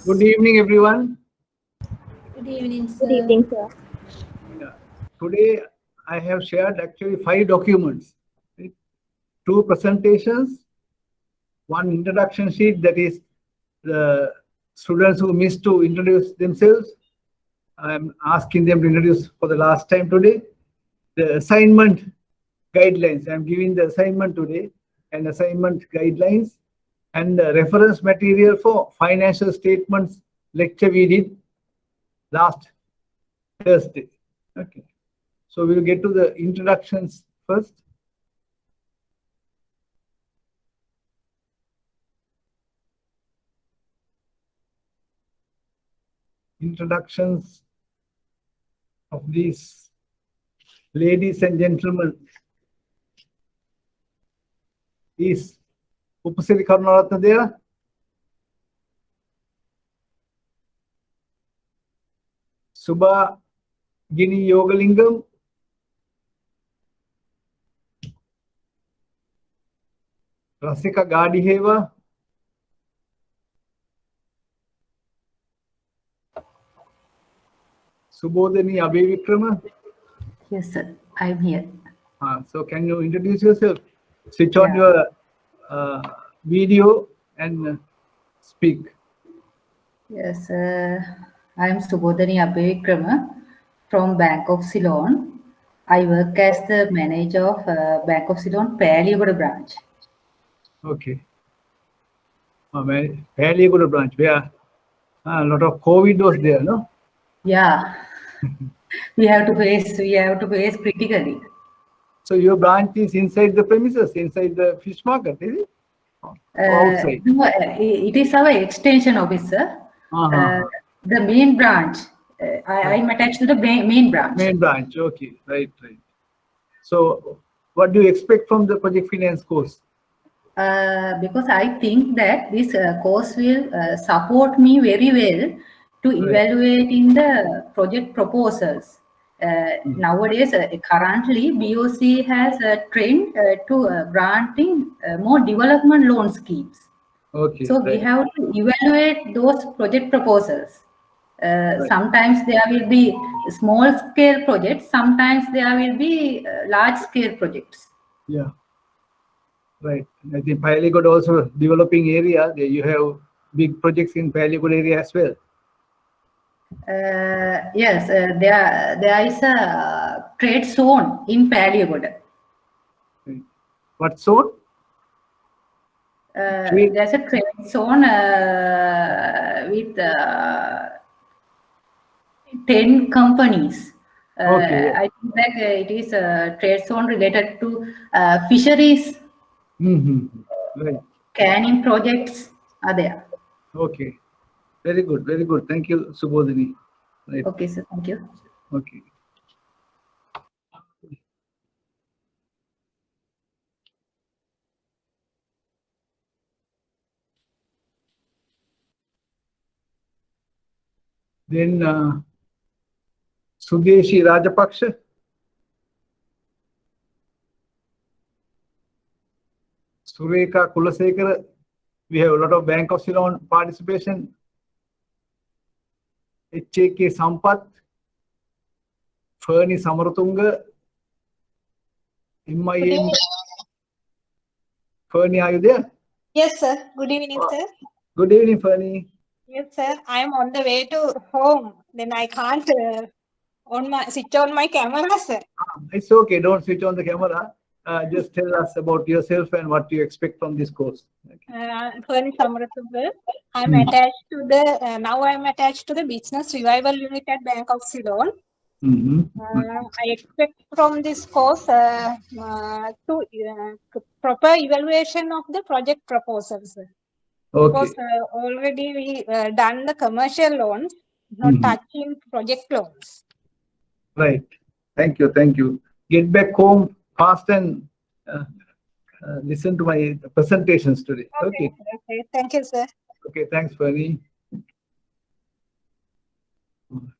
Good evening, everyone. Good evening, sir. Good evening, sir. Today, I have shared actually 5 documents, right? 2 presentations, 1 introduction sheet, that is the students who missed to introduce themselves. I'm asking them to introduce for the last time today. The assignment guidelines, I'm giving the assignment today, and assignment guidelines, and the reference material for financial statements lecture we did last Thursday. Okay. So we'll get to the introductions first. Introductions of these ladies and gentlemen is Upasiri Karunaratna there? Subha Gini Yogalingam? Rasika Gadiheva? Subodhani Abhivikrama? Yes, sir. I'm here. So can you introduce yourself? Switch on your video and speak. Yes, I'm Subodhani Abhivikrama from Bank of Ceylon. I work as the manager of Bank of Ceylon Paliyagoda branch. Okay. Fairly good branch where a lot of COVID was there, no? Yeah, we have to face critically. So your branch is inside the premises, inside the fish market, is it? Or outside? No, it is our extension officer. The main branch. I'm attached to the main branch. Main branch, okay, right. So what do you expect from the project finance course? Because I think that this course will support me very well to evaluating the project proposals. Nowadays, currently, BOC has a trend to granting more development loan schemes. Okay. So we have to evaluate those project proposals. Sometimes there will be small scale projects, sometimes there will be large scale projects. Yeah. Right. I think Paliyagoda also developing area. There you have big projects in Paliyagoda area as well. Yes, there is a trade zone in Paliyagoda. What zone? There's a trade zone with 10 companies. Okay. I think that it is a trade zone related to fisheries. Right. Canning projects are there. Okay. Very good. Very good. Thank you, Subodhini. Right. Okay, sir. Thank you. Okay. Then Sudeshi Rajapaksha. Sureka Kulasekara. We have a lot of Bank of Ceylon participation. HAK Sampath. Fernie Samaratunga. MIM. Fernie, are you there? Yes, sir. Good evening, sir. Good evening, Fernie. Yes, sir. I am on the way to home. Then I can't switch on my camera, sir. It's okay. Don't switch on the camera. Just tell us about yourself and what you expect from this course. Fernie Samaratunga. I'm attached to the now I'm attached to the business revival unit at Bank of Ceylon. I expect from this course to proper evaluation of the project proposals. Okay. Because already we done the commercial loans, not touching project loans. Right. Thank you. Thank you. Get back home fast and listen to my presentations today. Okay. Okay. Thank you, sir. Okay. Thanks, Fernie.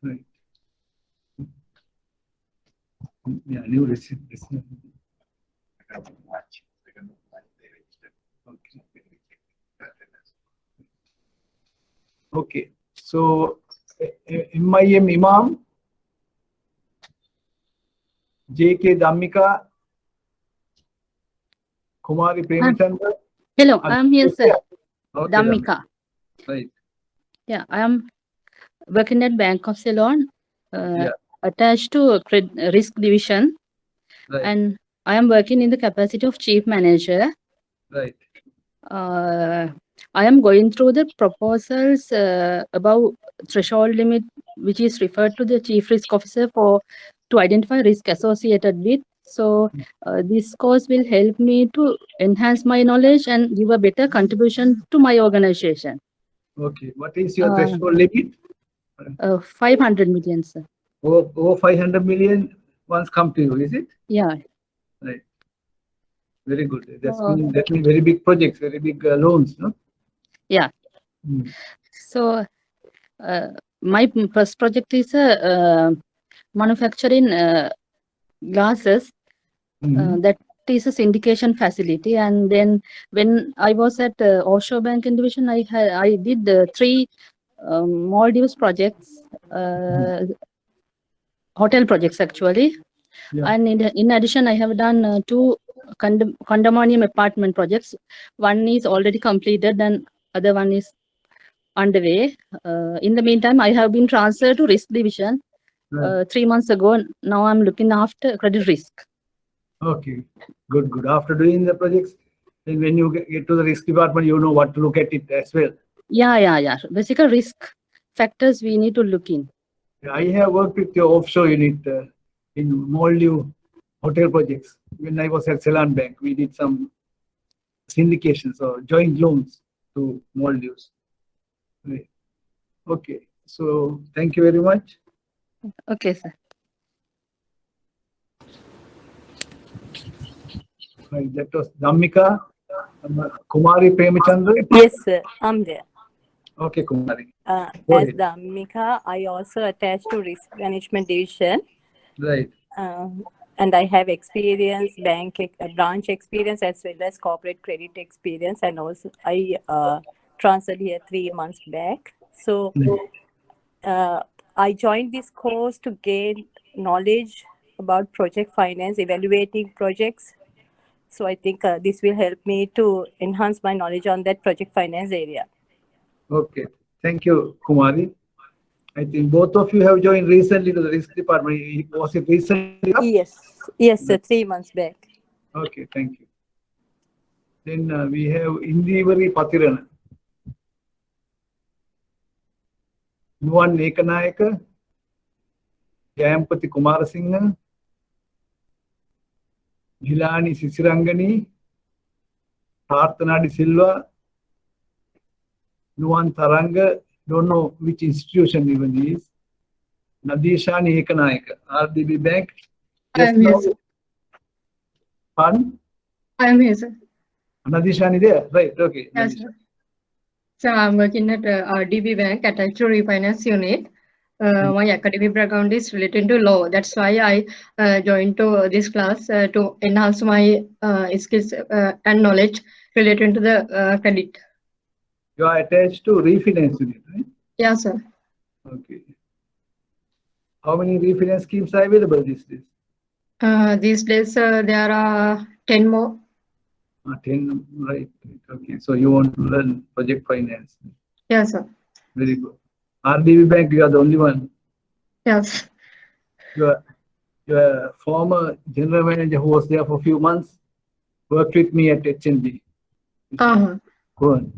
Right. Yeah, new receipt. Okay. So, MIM Imam, JK Dhammika, Kumari Premachandra. Hello, I'm here, sir. Okay, Dhammika. Right. Yeah, I am working at Bank of Ceylon, Yeah. attached to risk division, Right. and I am working in the capacity of chief manager. Right. I am going through the proposals above threshold limit, which is referred to the chief risk officer to identify risk associated with. So this course will help me to enhance my knowledge and give a better contribution to my organization. Okay. What is your threshold limit? 500 million, sir. Over 500 million once come to you, is it? Yeah. Right. Very good. That's that means very big projects, very big loans, no? Yeah. So my first project is manufacturing glasses. That is a syndication facility. And then when I was at Offshore Banking Division, I did 3 Maldives projects, hotel projects actually. Yeah. And in addition, I have done 2 condominium apartment projects. One is already completed and other one is underway. In the meantime, I have been transferred to risk division 3 months ago. Now I'm looking after credit risk. Okay, good, good. After doing the projects, then when you get to the risk department, you know what to look at it as well. Yeah. Basically, risk factors we need to look in. I have worked with your offshore unit in Maldives hotel projects. When I was at Ceylon Bank, we did some syndications or joint loans to Maldives. Right. Okay, so thank you very much. Okay, sir. Right, that was Dhammika. Kumari Premachandra. Yes, sir. I'm there. Okay, Kumari. As Dhammika, I also attached to risk management division. Right. And I have experience, branch experience as well as corporate credit experience. And also I transferred here 3 months back. So I joined this course to gain knowledge about project finance, evaluating projects. So I think this will help me to enhance my knowledge on that project finance area. Okay, thank you, Kumari. I think both of you have joined recently to the risk department. Was it recently? Yes, sir, 3 months back. Okay, thank you. Then we have Indivari Patirana, Nuwan Ekanayaka, Jayampati Kumarasinghe, Jilani Sisirangani, Parthanadi Silva, Nuwan Taranga, don't know which institution even is, Nadishani Ekanayaka, RDB Bank. I am here, sir. Pardon? I am here, sir. Nadishani there? Right, okay. Yes, sir. So I'm working at RDB Bank attached to refinance unit. My academic background is related to law. That's why I joined to this class to enhance my skills and knowledge related to the credit. You are attached to refinance unit, right? Yeah, sir. Okay. How many refinance schemes are available these days? These days there are 10 more. 10, right. Okay. So you want to learn project finance. Yes, sir. Very good. RDB Bank, you are the only one. Yes. Your former general manager who was there for a few months worked with me at HNB. Go on.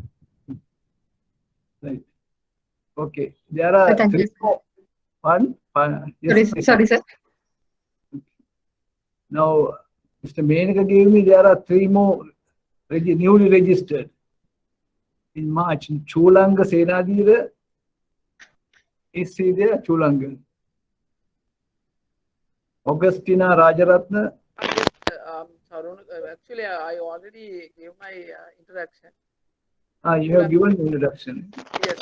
Right. Okay. There are Thank 3 you. more. Pardon? Yes, Sorry, sir. Now, Mr. Menaka gave me there are 3 more newly registered in March. Chulanga Senadira is there, Chulanga. Augustina Rajaratna. Tarun, actually, I already gave my introduction. You have given the introduction. Yes.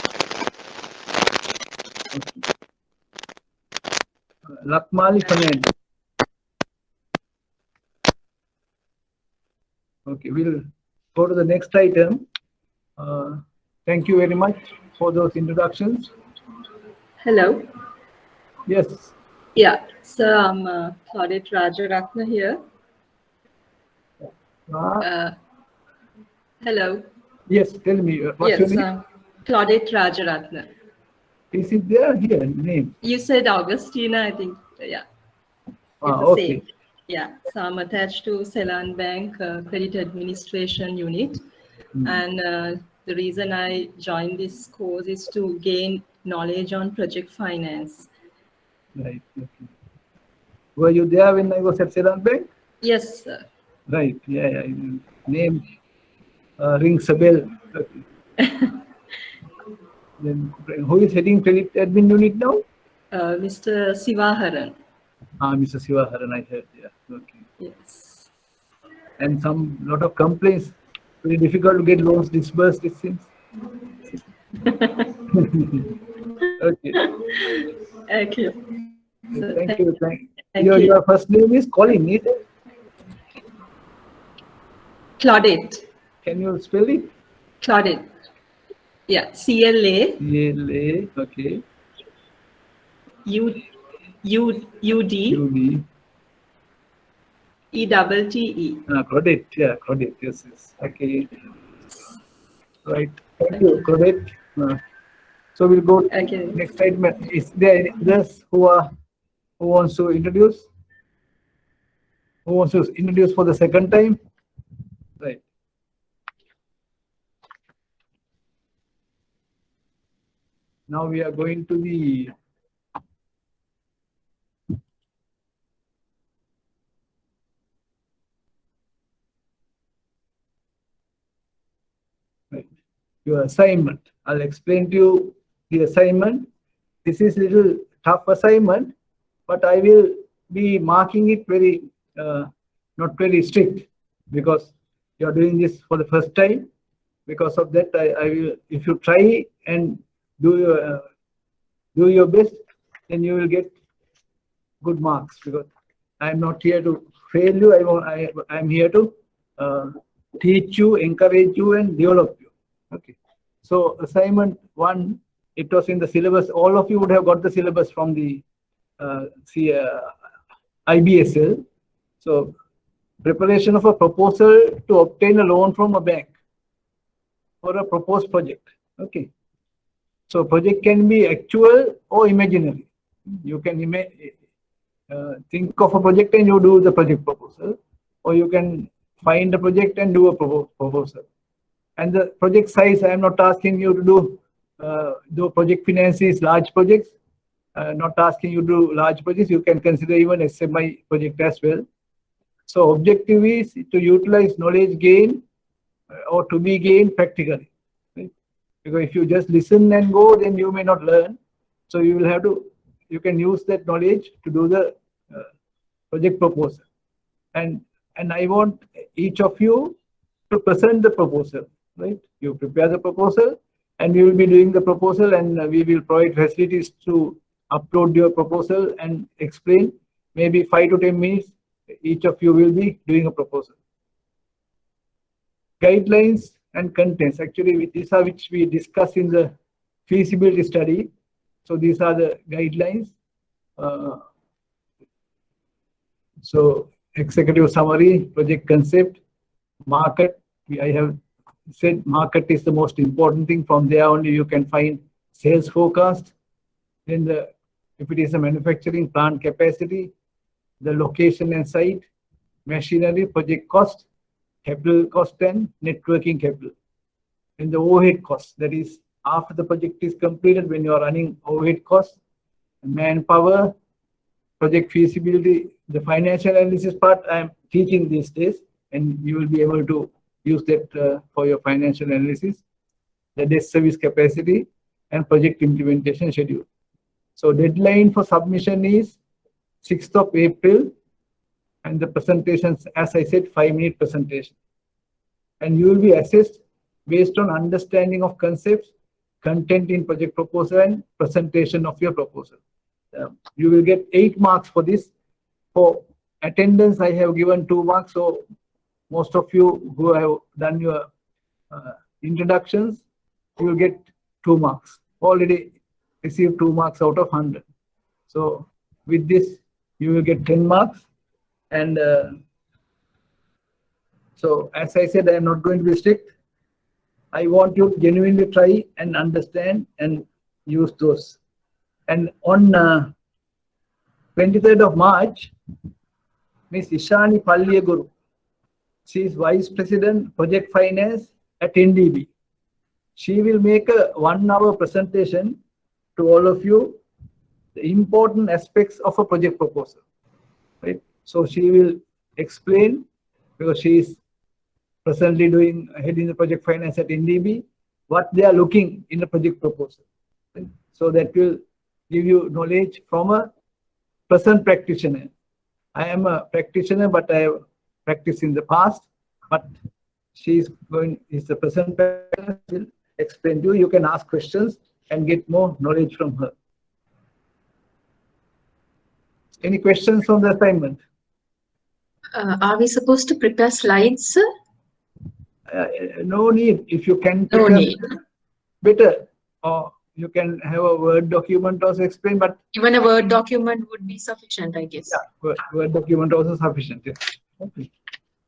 Lakmali Fernandez. Okay, we'll go to the next item. Thank you very much for those introductions. Hello. Yes. Yeah, so I'm Claudette Rajaratna here. Hello. Yes, tell me, what's your Yes, name? Claudette Rajaratna. Is it there here, name? You said Augustina, I think. Yeah, it's the Okay. same. Yeah, so I'm attached to Ceylon Bank Credit Administration Unit. And the reason I joined this course is to gain knowledge on project finance. Right. Okay. Were you there when I was at Ceylon Bank? Yes, sir. Right. Yeah. Yeah. Name rings a bell. Okay. Then who is heading credit admin unit now? Mr. Sivaharan. Mr. Sivaharan, I heard. Yeah. Okay. Yes. And some lot of complaints. Very difficult to get loans disbursed, it seems. Okay. Okay. So Thank you. thank Your first name is Colin, is it? Claudette. Can you spell it? Claudette. Yeah. CLA. CLA. Okay. UD. UD. ETTE. Claudette. Yeah, Claudette. Yes, yes. Okay. Right. Thank you, Claudette. So we'll go to next segment. Is there any others who wants to introduce? Who wants to introduce for the second time? Right. Now we are going to the your assignment. I'll explain to you the assignment. This is a little tough assignment, but I will be marking it very not very strict because you are doing this for the first time. Because of that, I will, if you try and do your best, then you will get good marks, because I'm not here to fail you. I'm here to teach you, encourage you, and develop you. Okay. So assignment 1, it was in the syllabus. All of you would have got the syllabus from the IBSL. So preparation of a proposal to obtain a loan from a bank for a proposed project. Okay. So project can be actual or imaginary. You can think of a project and you do the project proposal, or you can find a project and do a proposal. And the project size, I am not asking you to do project finances, large projects. Not asking you to do large projects. You can consider even a SMI project as well. So objective is to utilize knowledge gain or to be gained practically. Right? Because if you just listen and go, then you may not learn. So you will have to, you can use that knowledge to do the project proposal. And I want each of you to present the proposal, right? You prepare the proposal and we will be doing the proposal, and we will provide facilities to upload your proposal and explain. Maybe 5 to 10 minutes, each of you will be doing a proposal. Guidelines and contents. Actually, these are which we discussed in the feasibility study. So these are the guidelines. So executive summary, project concept, market. I have said market is the most important thing. From there only you can find sales forecast. Then if it is a manufacturing plant capacity, the location and site, machinery, project cost, capital cost, and networking capital. And the overhead cost, that is after the project is completed, when you are running overhead costs, manpower, project feasibility, the financial analysis part I am teaching these days, and you will be able to use that for your financial analysis, the debt service capacity, and project implementation schedule. So deadline for submission is 6th of April, and the presentations, as I said, 5-minute presentation. And you will be assessed based on understanding of concepts, content in project proposal, and presentation of your proposal. You will get 8 marks for this. For attendance, I have given 2 marks. So most of you who have done your introductions, you will get 2 marks. Already receive 2 marks out of 100. So with this, you will get 10 marks. And so as I said, I am not going to be strict. I want you to genuinely try and understand and use those. And on 23rd of March, Ms. Ishani Palliyaguru, she is Vice President Project Finance at NDB. She will make a 1-hour presentation to all of you, the important aspects of a project proposal. Right? So she will explain, because she is presently heading the project finance at NDB, what they are looking in a project proposal. Right? So that will give you knowledge from a present practitioner. I am a practitioner, but I have practiced in the past. But she is the present practitioner, will explain to you. You can ask questions and get more knowledge from her. Any questions on the assignment? Are we supposed to prepare slides, sir? No need. If you can, No need. Better. Or you can have a Word document also explain, but Even a Word document would be sufficient, I guess. yeah, Word document also sufficient. Yes. Okay.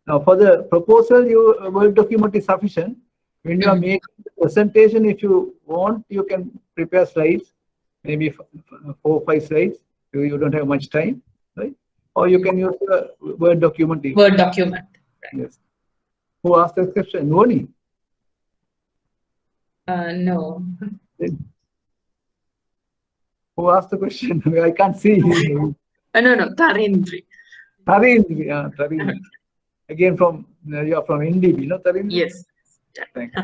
Now for the proposal, your Word document is sufficient. When you are making the presentation, if you want, you can prepare slides, maybe 4 or 5 slides. You don't have much time, right? Or you can use a Word document. Even. Word document. Yes. Who asked the question? Noni? No. Who asked the question? I can't see him. No, Tarindri. Tarindri. Tarindri. Again from, you are from NDB, no Tarindri? Yes. Thank you.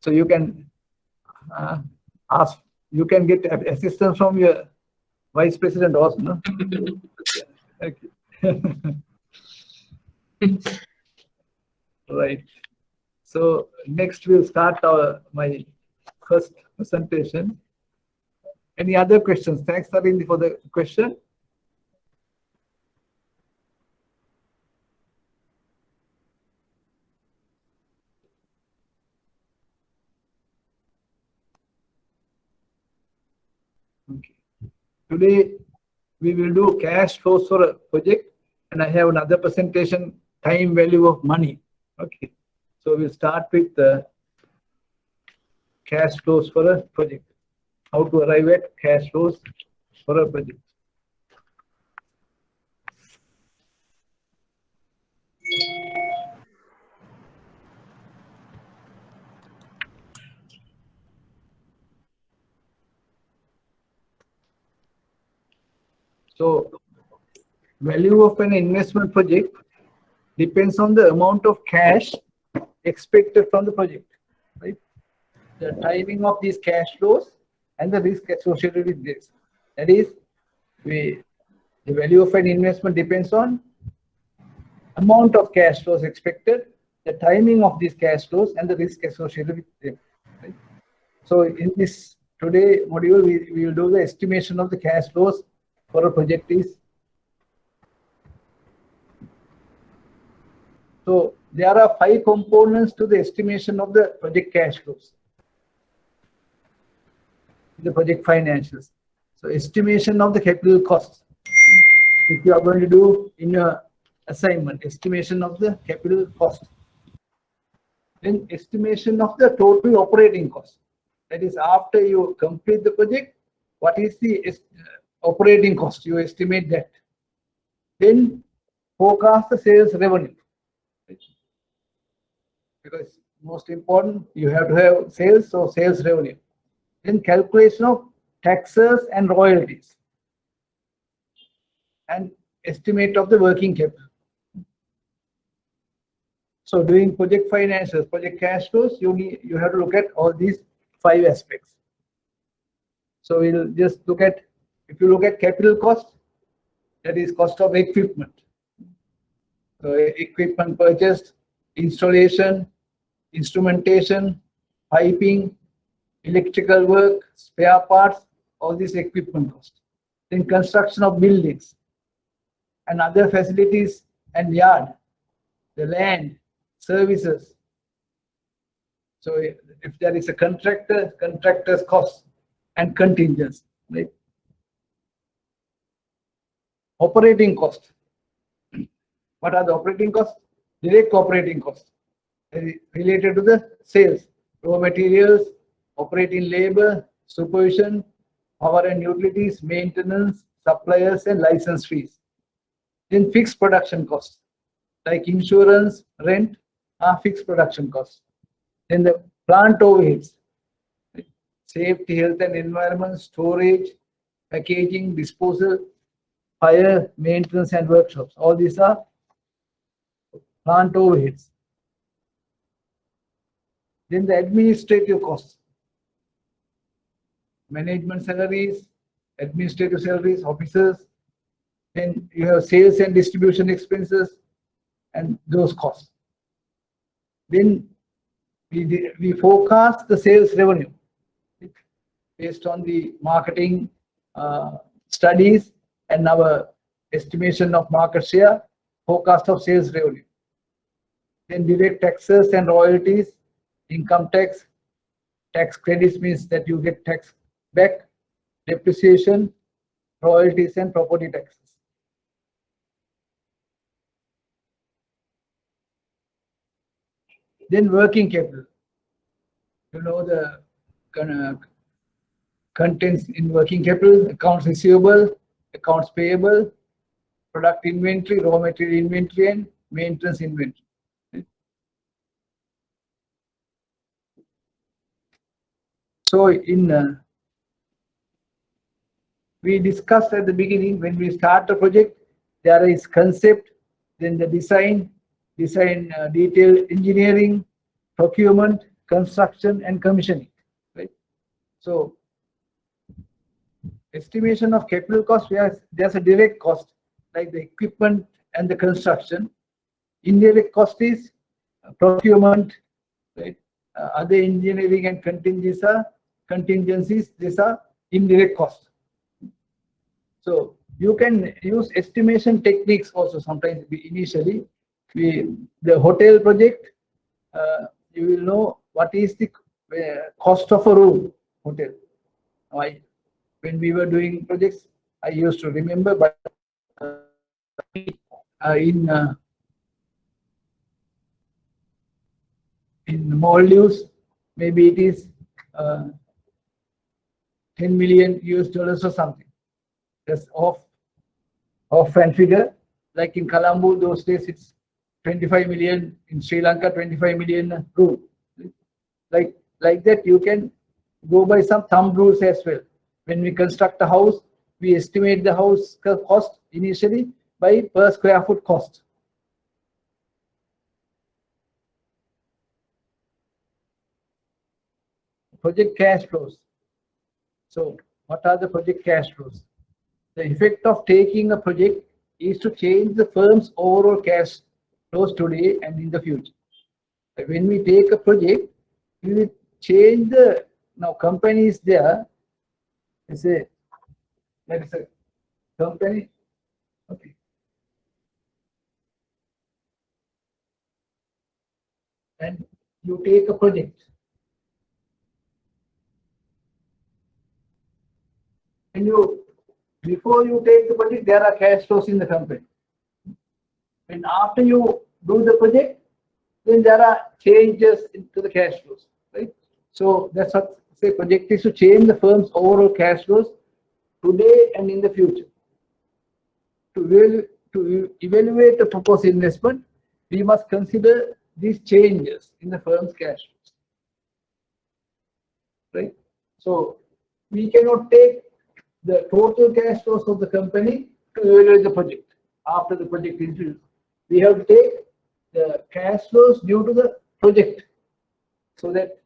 So you can ask, you can get assistance from your Vice President also, no? Okay. Right. So next we'll start my first presentation. Any other questions? Thanks, Tarindri, for the question. Okay. Today we will do cash flows for a project, and I have another presentation, time value of money. Okay. So we'll start with the cash flows for a project. How to arrive at cash flows for a project. So value of an investment project depends on the amount of cash expected from the project, right? The timing of these cash flows and the risk associated with this. That is, the value of an investment depends on amount of cash flows expected, the timing of these cash flows, and the risk associated with them. Right? So in this today module, we will do the estimation of the cash flows for a project is. So there are 5 components to the estimation of the project cash flows, the project financials. So estimation of the capital costs, if you are going to do in your assignment, estimation of the capital cost. Then estimation of the total operating cost. That is, after you complete the project, what is the operating cost? You estimate that. Then forecast the sales revenue. Because most important, you have to have sales, so sales revenue. Then calculation of taxes and royalties. And estimate of the working capital. So doing project financials, project cash flows, you have to look at all these 5 aspects. So we'll just look at, if you look at capital cost, that is cost of equipment. So equipment purchased, installation, instrumentation, piping, electrical work, spare parts, all these equipment costs. Then construction of buildings and other facilities and yard, the land, services. So if there is a contractor, contractor's cost. and contingents. Right? Operating cost. What are the operating costs? Direct operating costs related to the sales, raw materials, operating labor, supervision, power and utilities, maintenance, suppliers, and license fees. Then fixed production costs like insurance, rent are fixed production costs. Then the plant overheads, safety, health and environment, storage, packaging, disposal, fire, maintenance, and workshops. All these are plant overheads. Then the administrative costs, management salaries, administrative salaries, officers. Then you have sales and distribution expenses and those costs. Then we forecast the sales revenue based on the marketing studies and our estimation of market share, forecast of sales revenue. Then direct taxes and royalties, income tax, tax credits means that you get tax back, depreciation, royalties, and property taxes. Then working capital. You know the contents in working capital: accounts receivable, accounts payable, product inventory, raw material inventory, and maintenance inventory. So we discussed at the beginning, when we start the project, there is concept, then the design, detailed engineering, procurement, construction, and commissioning. Right? So estimation of capital cost, there's a direct cost like the equipment and the construction. Indirect cost is procurement, right? Other engineering and contingencies, these are indirect costs. So you can use estimation techniques also sometimes. Initially, the hotel project, you will know what is the cost of a room hotel. When we were doing projects, I used to remember, but in Maldives, maybe it is 10 million US dollars or something. That's off and figure. Like in Colombo, those days it's 25 million. In Sri Lanka, 25 million rule. Like that, you can go by some thumb rules as well. When we construct a house, we estimate the house cost initially by per square foot cost. Project cash flows. So what are the project cash flows? The effect of taking a project is to change the firm's overall cash flows today and in the future. When we take a project, we will change the, now company is there. Let's say that is a company. Okay. And you take a project. And before you take the project, there are cash flows in the company. And after you do the project, then there are changes into the cash flows, right? So that's what say project is to change the firm's overall cash flows today and in the future. To evaluate the proposed investment, we must consider these changes in the firm's cash flows, right? So we cannot take the total cash flows of the company to evaluate the project after the project is built. We have to take the cash flows due to the project so that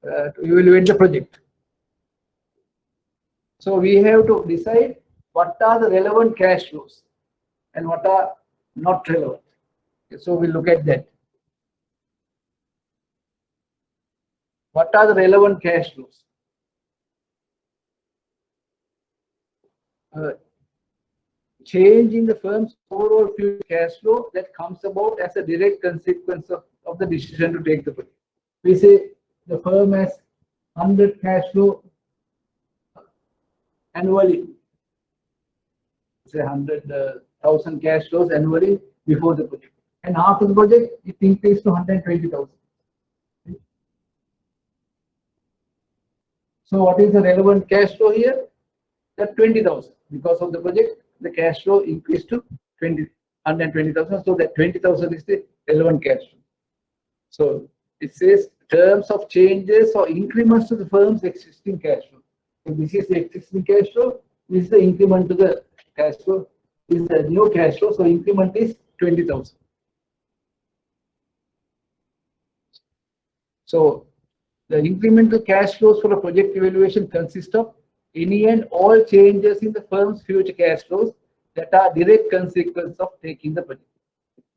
to evaluate the project. So we have to decide what are the relevant cash flows and what are not relevant. So we'll look at that. What are the relevant cash flows? Change in the firm's overall future cash flow that comes about as a direct consequence of the decision to take the project. We say the firm has 100 cash flow annually. Say 100,000 cash flows annually before the project. And after the project, it increased to 120,000. So what is the relevant cash flow here? That 20,000. Because of the project, the cash flow increased to 120,000. So that 20,000 is the relevant cash flow. So it says terms of changes or increments to the firm's existing cash flow. So this is the existing cash flow. This is the increment to the cash flow. This is the new cash flow. So increment is 20,000. So the incremental cash flows for a project evaluation consist of any and all changes in the firm's future cash flows that are direct consequence of taking the project.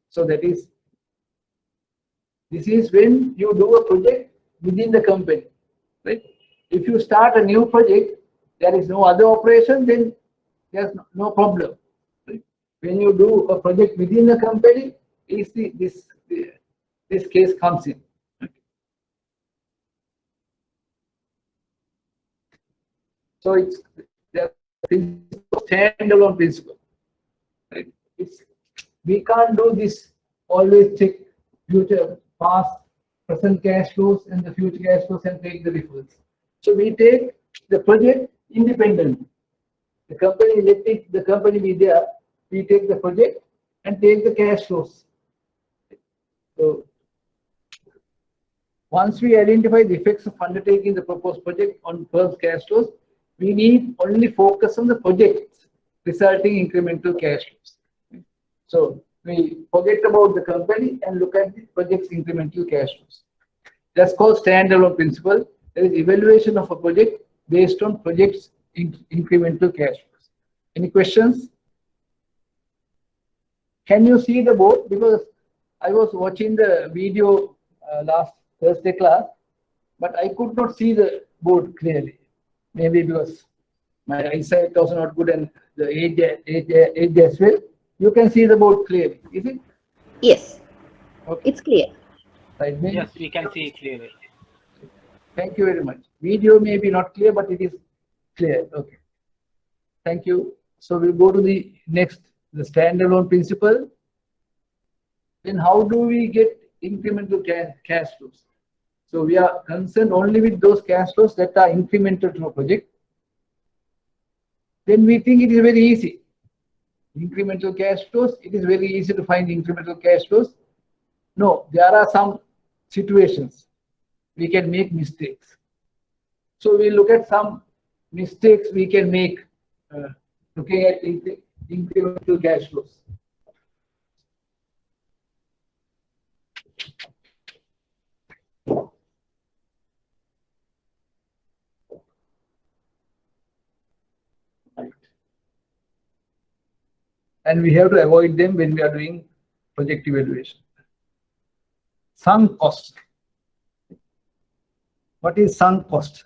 So that is, this is when you do a project within the company, right? If you start a new project, there is no other operation, then there's no problem. Right? When you do a project within the company, is this case comes in. So it's the standalone principle. Right? We can't do this. Always check future, past, present cash flows and the future cash flows and take the difference. So we take the project independently. The company, let it, the company be there. We take the project and take the cash flows. So once we identify the effects of undertaking the proposed project on firm's cash flows, we need only focus on the projects resulting incremental cash flows. So we forget about the company and look at the project's incremental cash flows. That's called standalone principle. There is evaluation of a project based on project's incremental cash flows. Any questions? Can you see the board? Because I was watching the video last Thursday class, but I could not see the board clearly. Maybe because my eyesight was not good and the age as well. You can see the board clearly, is it? Yes, okay. It's clear. Right, yes, we can see clearly. Thank you very much. Video may be not clear, but it is clear. Okay. Thank you. So we'll go to the next, the standalone principle. Then how do we get incremental cash flows? So we are concerned only with those cash flows that are incremental to a project. Then we think it is very easy. Incremental cash flows, it is very easy to find incremental cash flows. No, there are some situations we can make mistakes. So we look at some mistakes we can make looking at incremental cash flows. And we have to avoid them when we are doing project evaluation. Sunk cost. What is sunk cost?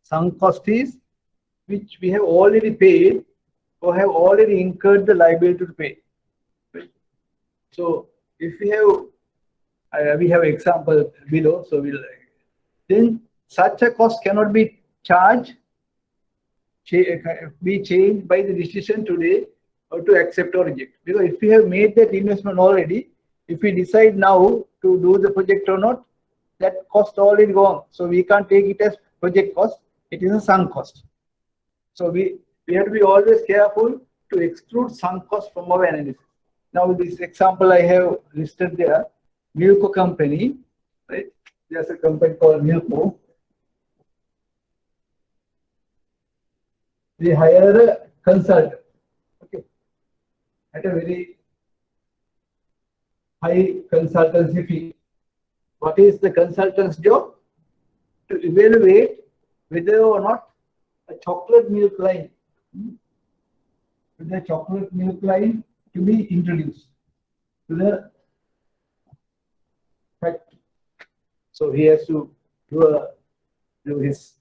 Sunk cost is which we have already paid or have already incurred the liability to pay. So if we have example below, so then such a cost cannot be charged, be changed by the decision today or to accept or reject. Because if we have made that investment already, if we decide now to do the project or not, that cost already gone. So we can't take it as project cost. It is a sunk cost. So we have to be always careful to exclude sunk cost from our analysis. Now this example I have listed there, Milco company, right? There's a company called Milco. They hire a consultant, okay, at a very high consultancy fee. What is the consultant's job? To evaluate whether or not a chocolate milk line, with a chocolate milk line to be introduced to the factory. So he has to do his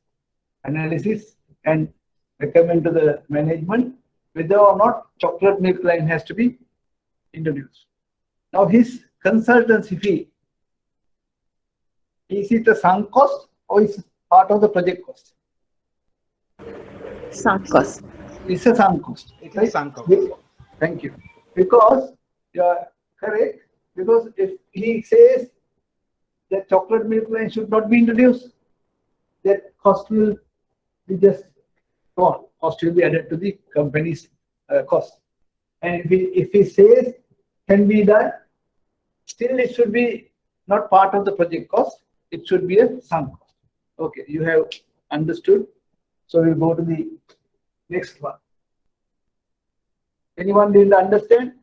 analysis and recommend to the management whether or not chocolate milk line has to be introduced. Now his consultancy fee, is it a sunk cost or it's part of the project cost? Sunk cost. It's a sunk cost. It is sunk cost. Thank you. Because you are correct. Because if he says that chocolate milk line should not be introduced, that cost will be just gone. Cost will be added to the company's cost. And if he says can be done, still it should be not part of the project cost. It should be a sunk cost. Okay, you have understood. So we'll go to the next one. Anyone didn't understand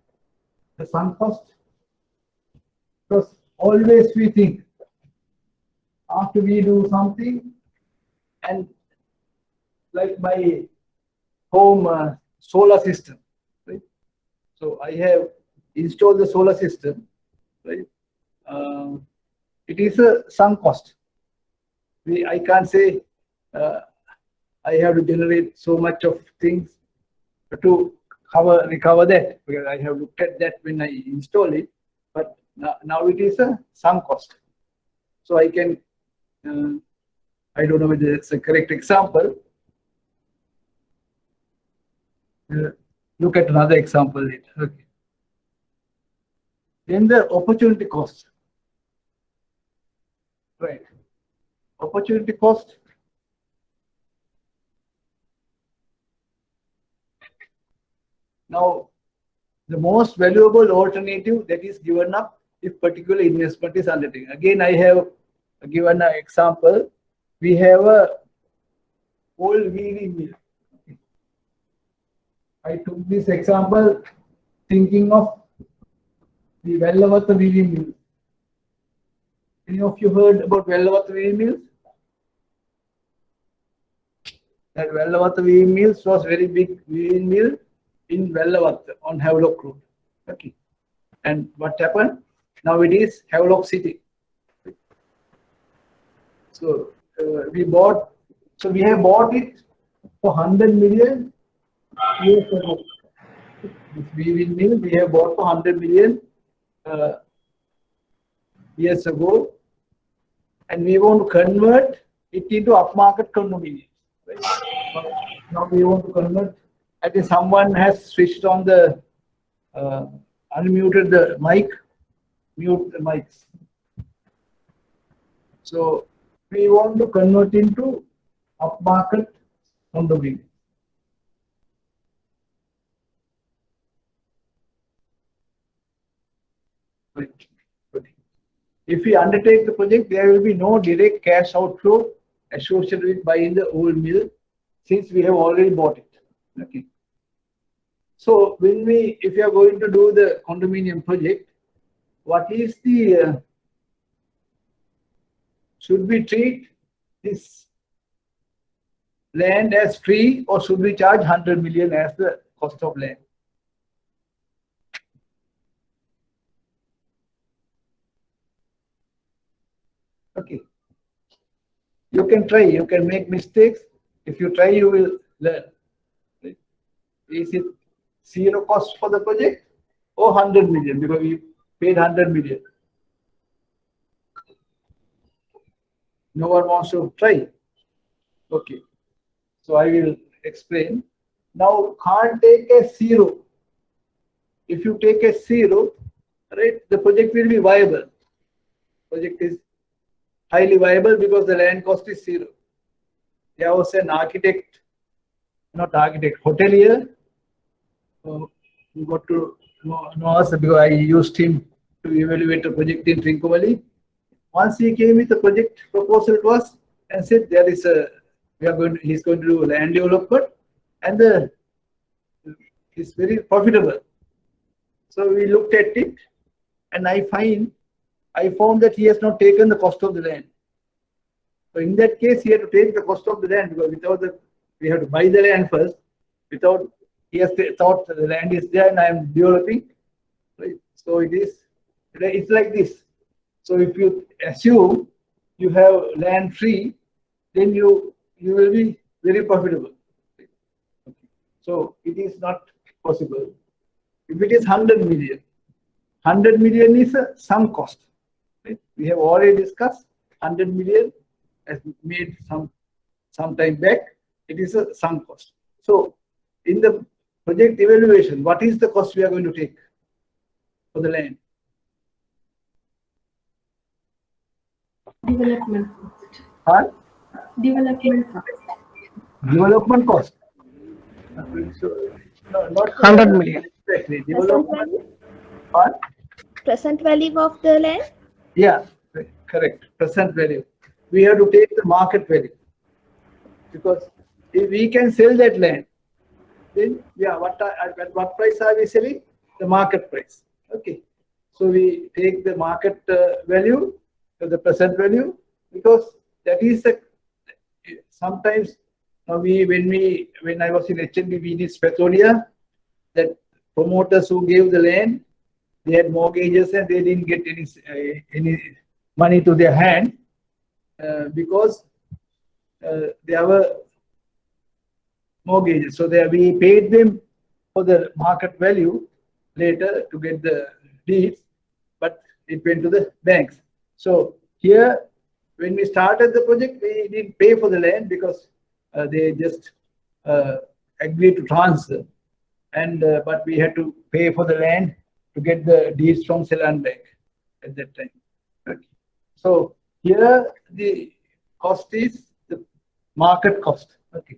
the sunk cost? Because always we think after we do something, and like my home solar system, right? So I have installed the solar system, right? It is a sunk cost. I can't say I have to generate so much of things to recover that, because I have looked at that when I install it, but now it is a sunk cost. So I can, I don't know whether it's a correct example. Look at another example later. Okay. Then the opportunity cost. Right. Opportunity cost. Now, the most valuable alternative that is given up if particular investment is undertaken. Again, I have given an example. We have a old weaving mill. I took this example thinking of the Vellavatha weaving mill. Any of you heard about Vellavatha weaving mills? That Vellavatha weaving mills was very big weaving mill in Vellavatha on Havelock Road. Okay. And what happened? Now it is Havelock City. So we have bought it for 100 million years ago. This weaving mill we have bought for 100 million years ago, and we want to convert it into upmarket condominiums. Right? Now we want to convert. I think someone has switched on the unmuted the mic. Mute the mics. So we want to convert into upmarket condominium. Right. If we undertake the project, there will be no direct cash outflow associated with buying the old mill, since we have already bought it. Okay. So if you are going to do the condominium project, what is the should we treat this land as free, or should we charge 100 million as the cost of land? Okay. You can try, you can make mistakes. If you try, you will learn. Is it zero cost for the project or 100 million, because we paid 100 million? No one wants to try. Okay. So I will explain. Now can't take a zero. If you take a zero, right, the project will be viable. Project is highly viable because the land cost is zero. There was an architect, not architect, hotelier, who got to know us because I used him to evaluate a project in Trincomalee. Once he came with a project proposal to us and said there is he's going to do land development, and it's very profitable. So we looked at it, and I found that he has not taken the cost of the land. So in that case, he had to take the cost of the land, because we have to buy the land first. He has thought the land is there and I am developing. Right? So it's like this. So if you assume you have land free, then you will be very profitable. Okay. So it is not possible. If it is 100 million, 100 million is a sunk cost. Right? We have already discussed 100 million has made some time back, it is a sunk cost. So in the project evaluation, what is the cost we are going to take for the land? Development cost. Huh? Development cost. Development cost. So, no, not 100 million. Exactly. Development. What? Present value of the land? Yeah, correct. Present value. We have to take the market value, because if we can sell that land, then yeah, at what price are we selling? The market price. Okay. So we take the market value, the present value, because that is the sometimes when I was in HNB Venus Petrolia, that promoters who gave the land, they had mortgages and they didn't get any money to their hand because there were mortgages. So we paid them for the market value later to get the deeds, but it went to the banks. So here, when we started the project, we didn't pay for the land because they just agreed to transfer, and but we had to pay for the land to get the deeds from Ceylon Bank at that time. Okay. So here the cost is the market cost. Okay.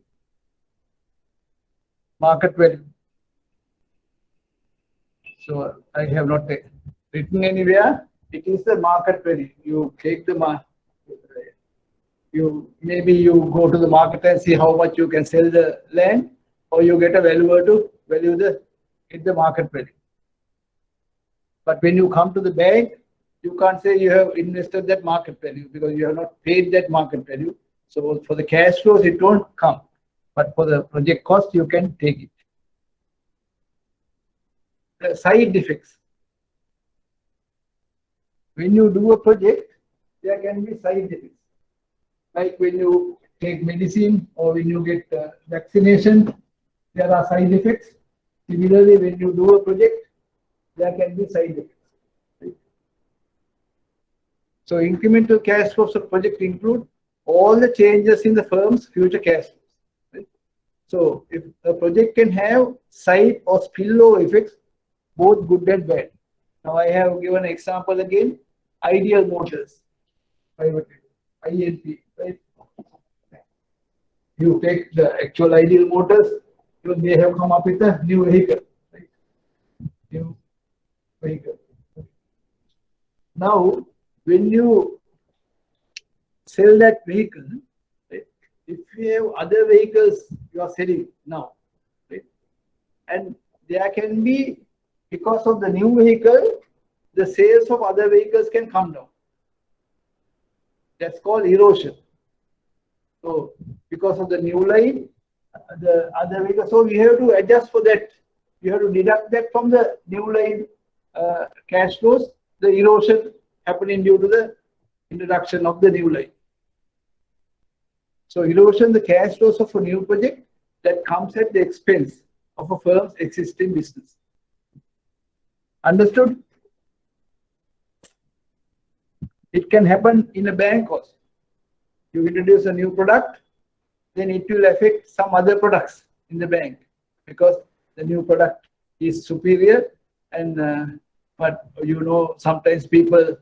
Market value. So I have not written anywhere. It is the market value. You take the maybe you go to the market and see how much you can sell the land, or you get a valuer to value the market value. But when you come to the bank, you can't say you have invested that market value because you have not paid that market value. So for the cash flows, it won't come. But for the project cost, you can take it. The side effects. When you do a project, there can be side effects. Like when you take medicine or when you get vaccination, there are side effects. Similarly, when you do a project, there can be side effects. Right? So incremental cash flows of project include all the changes in the firm's future cash flows. Right? So if a project can have side or spillover effects, both good and bad. Now I have given an example again. Ideal Motors, private INP. Right? You take the actual Ideal Motors, they have come up with a new vehicle. Right? New vehicle. Now, when you sell that vehicle, right, if you have other vehicles you are selling now, right, and there can be, because of the new vehicle, the sales of other vehicles can come down. That's called erosion. So because of the new line, the other vehicle, so we have to adjust for that. You have to deduct that from the new line cash flows, the erosion happening due to the introduction of the new line. So erosion, the cash flows of a new project that comes at the expense of a firm's existing business. Understood? It can happen in a bank also. You introduce a new product, then it will affect some other products in the bank because the new product is superior, and but you know sometimes people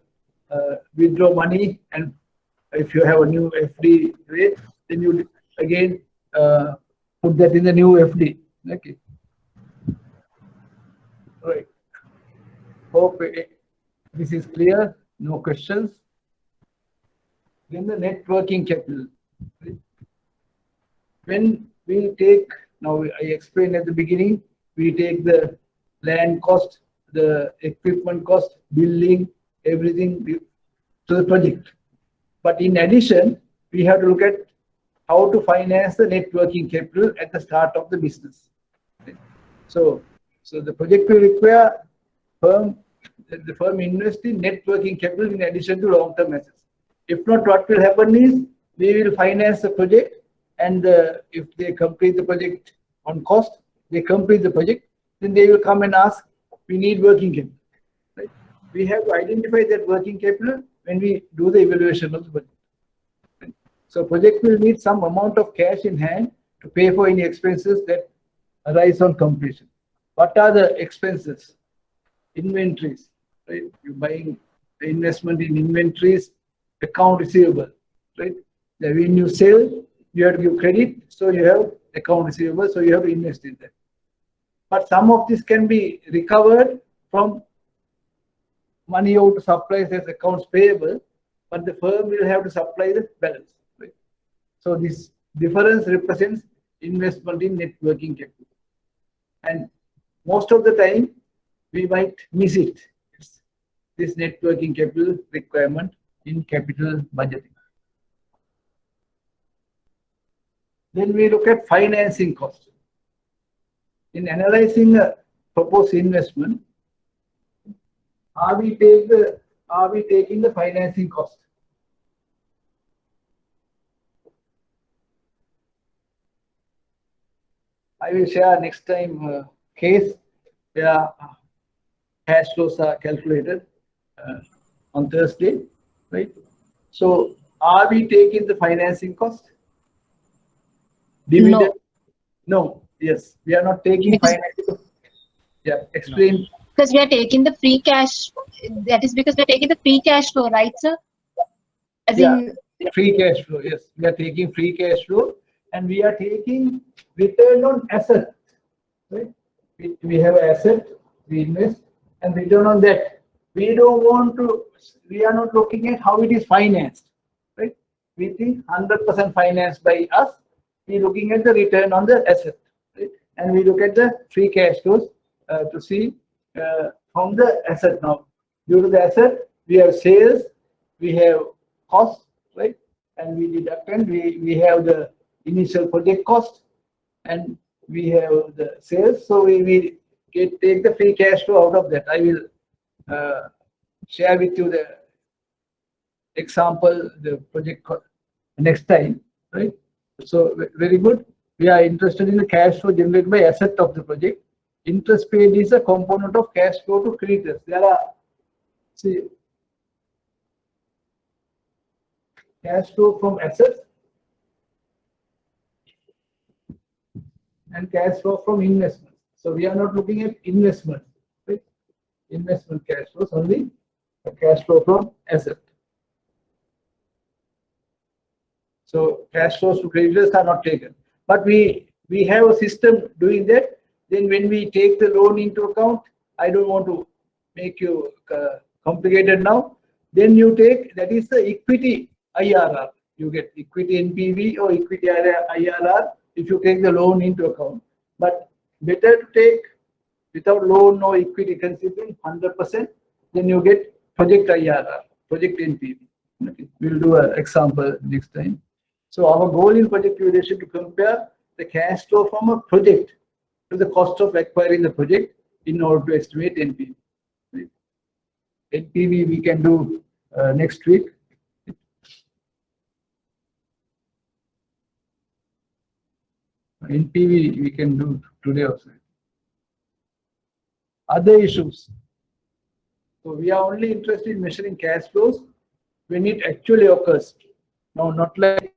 withdraw money, and if you have a new FD rate, then you again put that in the new FD. Okay. Right. Hope this is clear. No questions. Then the net working capital. When we take, now I explained at the beginning, we take the land cost, the equipment cost, building, everything to the project. But in addition, we have to look at how to finance the net working capital at the start of the business. So the project will require the firm invest in net working capital in addition to long-term assets. If not, what will happen is we will finance the project, and if they complete the project on cost, they complete the project, then they will come and ask, we need working capital. Right? We have to identify that working capital when we do the evaluation of the project. Right? So project will need some amount of cash in hand to pay for any expenses that arise on completion. What are the expenses? Inventories, right? You're buying the investment in inventories, account receivable, right? When you sell, you have to give credit, so you have account receivable, so you have to invest in that. But some of this can be recovered from money out to suppliers as accounts payable, but the firm will have to supply the balance, right? So this difference represents investment in net working capital. And most of the time, we might miss it. It's this net working capital requirement in capital budgeting. Then we look at financing costs. In analyzing a proposed investment, are we taking the financing cost? I will share next time case where cash flows are calculated on Thursday, right? So are we taking the financing cost? Dividend? No. Yes, we are not taking financing. Yeah, explain. Because we are taking the free cash. That is because we are taking the free cash flow, right, sir? As in Free cash flow. Yes, we are taking free cash flow, and we are taking return on asset. Right? We have an asset, we invest, and return on that. We don't want to. We are not looking at how it is financed. Right? We think 100% financed by us. We looking at the return on the asset, right? And we look at the free cash flows to see from the asset. Now, due to the asset, we have sales, we have costs, right? And we deduct, and we have the initial project cost, and we have the sales. So we take the free cash flow out of that. I will share with you the example, the project next time, right? So very good. We are interested in the cash flow generated by asset of the project. Interest paid is a component of cash flow to creditors. There are, see, cash flow from assets and cash flow from investment. So we are not looking at investment, right? Investment cash flows, only the cash flow from asset. So cash flows to creditors are not taken. But we have a system doing that. Then when we take the loan into account, I don't want to make you complicated now. Then you take, that is the equity IRR. You get equity NPV or equity IRR if you take the loan into account. But better to take without loan or equity considering 100%, then you get project IRR, project NPV. Okay. We'll do an example next time. So our goal in project evaluation to compare the cash flow from a project to the cost of acquiring the project in order to estimate NPV. Right? NPV we can do next week. NPV we can do today also. Other issues. So we are only interested in measuring cash flows when it actually occurs. Now, not like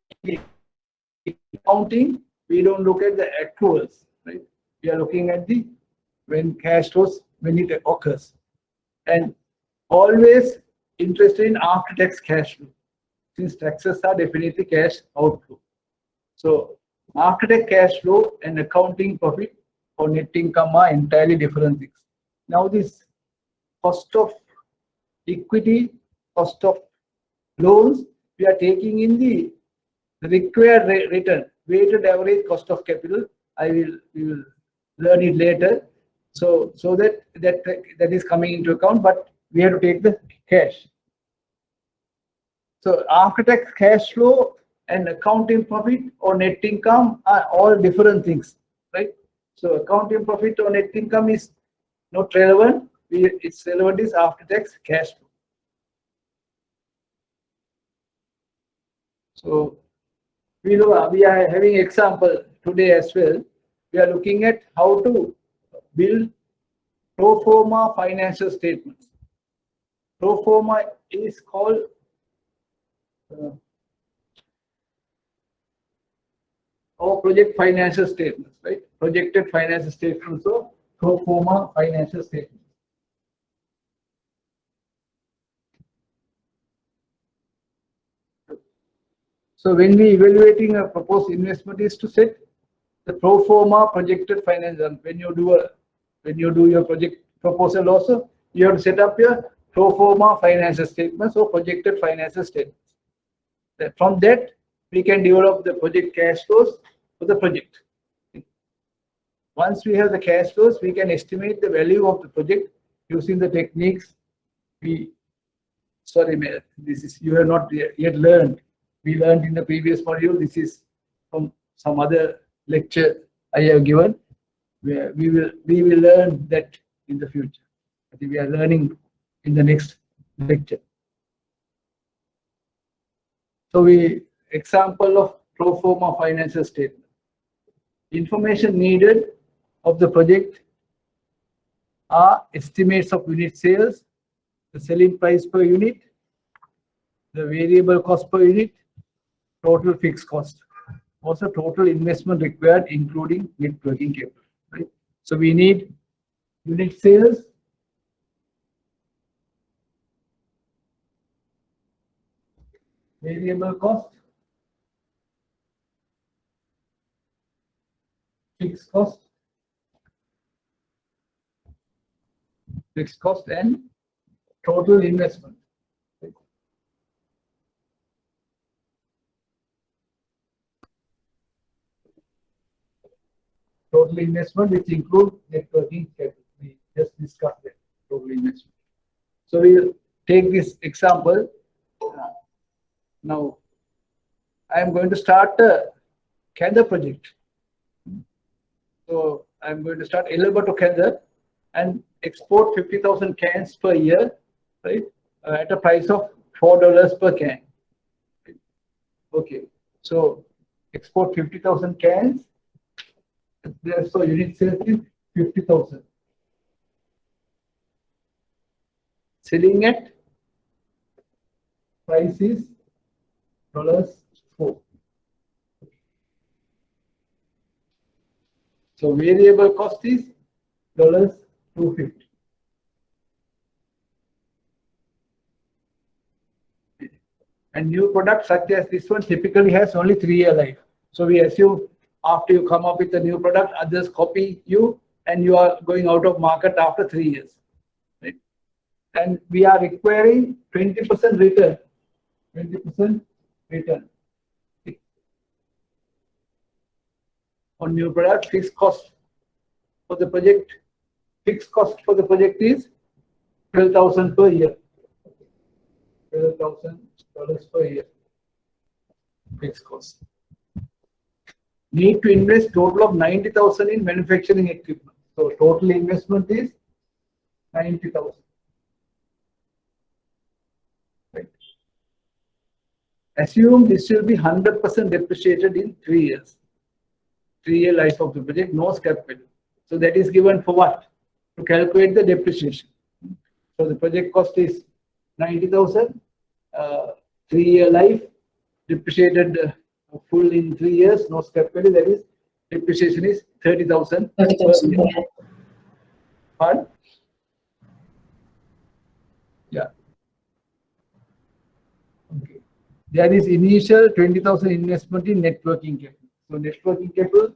accounting, we don't look at the accruals, right? We are looking at the when cash flows, when it occurs. And always interested in after-tax cash flow, since taxes are definitely cash outflow. So after-tax cash flow and accounting profit or net income are entirely different things. Now this cost of equity, cost of loans, we are taking in the required return, weighted average cost of capital. We will learn it later. So that is coming into account, but we have to take the cash. So after-tax cash flow and accounting profit or net income are all different things, right? So accounting profit or net income is not relevant. Its relevant is after-tax cash flow. So we are having example today as well. We are looking at how to build pro forma financial statements. Pro forma is called our project financial statements, right? Projected financial statements, so pro forma financial statements. So when we evaluating a proposed investment is to set the pro forma projected financial. When you do your project proposal also, you have to set up your pro forma financial statements or projected financial statements. From that, we can develop the project cash flows for the project. Once we have the cash flows, we can estimate the value of the project using the techniques this is you have not yet learned. We learned in the previous module. This is from some other lecture I have given, where we will learn that in the future. I think we are learning in the next lecture. So example of pro forma financial statement. Information needed of the project are estimates of unit sales, the selling price per unit, the variable cost per unit, total fixed cost, also total investment required, including net working capital. Right? So we need unit sales, variable cost, fixed cost, and total investment. Total investment, which includes net working capital. We just discussed that total investment. So we'll take this example. Now, I am going to start a Kandar project. So I'm going to start Elaba to Kandar and export 50,000 cans per year, right? At a price of $4 per can. Okay, so export 50,000 cans. So unit sales is 50,000. Selling at price is $4. So variable cost is $250. And new products such as this one typically has only 3-year life. So we assume after you come up with a new product, others copy you and you are going out of market after 3 years. Right? And we are requiring 20% return. 20% return on new product. Fixed cost for the project. Fixed cost for the project is $12,000 per year. $12,000 per year. Fixed cost. Need to invest total of 90,000 in manufacturing equipment. So total investment is 90,000. Right. Assume this will be 100% depreciated in 3 years. 3-year life of the project, no scrap value. So that is given for what? To calculate the depreciation. So the project cost is 90,000. 3-year life, depreciated full in 3 years, no scrap value. That is depreciation is 30,000. 30,000. Pardon? Yeah. Okay. There is initial 20,000 investment in net working capital. So net working capital,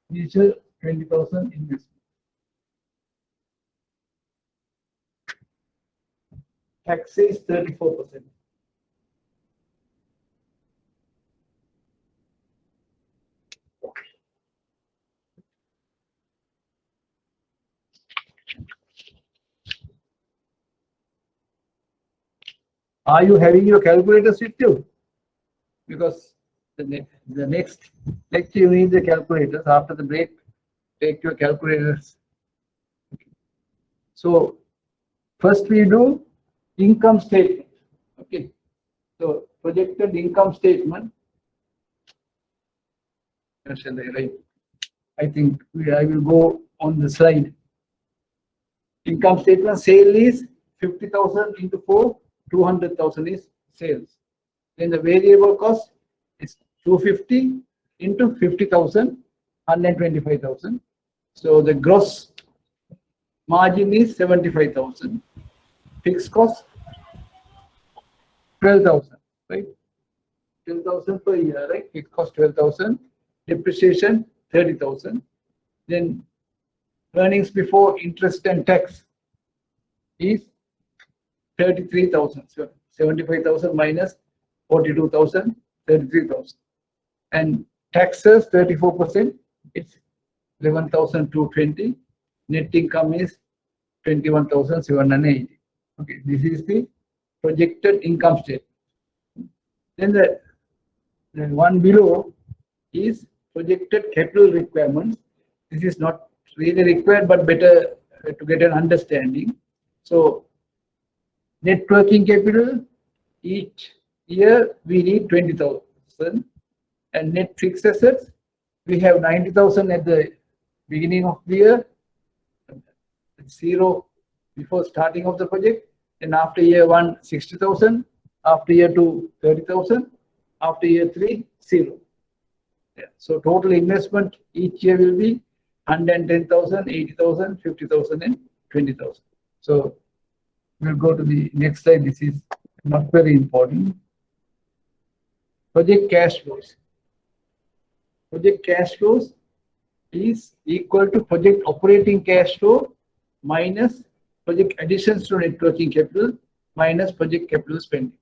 initial 20,000 investment. Tax is 34%. Are you having your calculators with you? Because the next lecture you need the calculators. After the break, take your calculators. So first we do income statement. Okay. So projected income statement. Shall I write? I think I will go on the slide. Income statement, sale is 50,000 into 4. 200,000 is sales. Then the variable cost is 250 into 50,000, 125,000. So the gross margin is 75,000. Fixed cost 12,000, right? 12,000 per year, right? Fixed cost 12,000. Depreciation 30,000. Then earnings before interest and tax is 33,000. So 75,000 minus 42,000, 33,000. And taxes 34%, it's 11,220. Net income is 21,780. Okay, this is the projected income statement. Then the one below is projected capital requirements. This is not really required, but better to get an understanding. So net working capital, each year we need 20,000, and net fixed assets, we have 90,000 at the beginning of the year, 0 before starting of the project, and after year 1, 60,000, after year 2, 30,000, after year 3, 0. Yeah. So total investment each year will be 110,000, 80,000, 50,000, and 20,000. So we'll go to the next slide. This is not very important. Project cash flows. Project cash flows is equal to project operating cash flow minus project additions to net working capital minus project capital spending.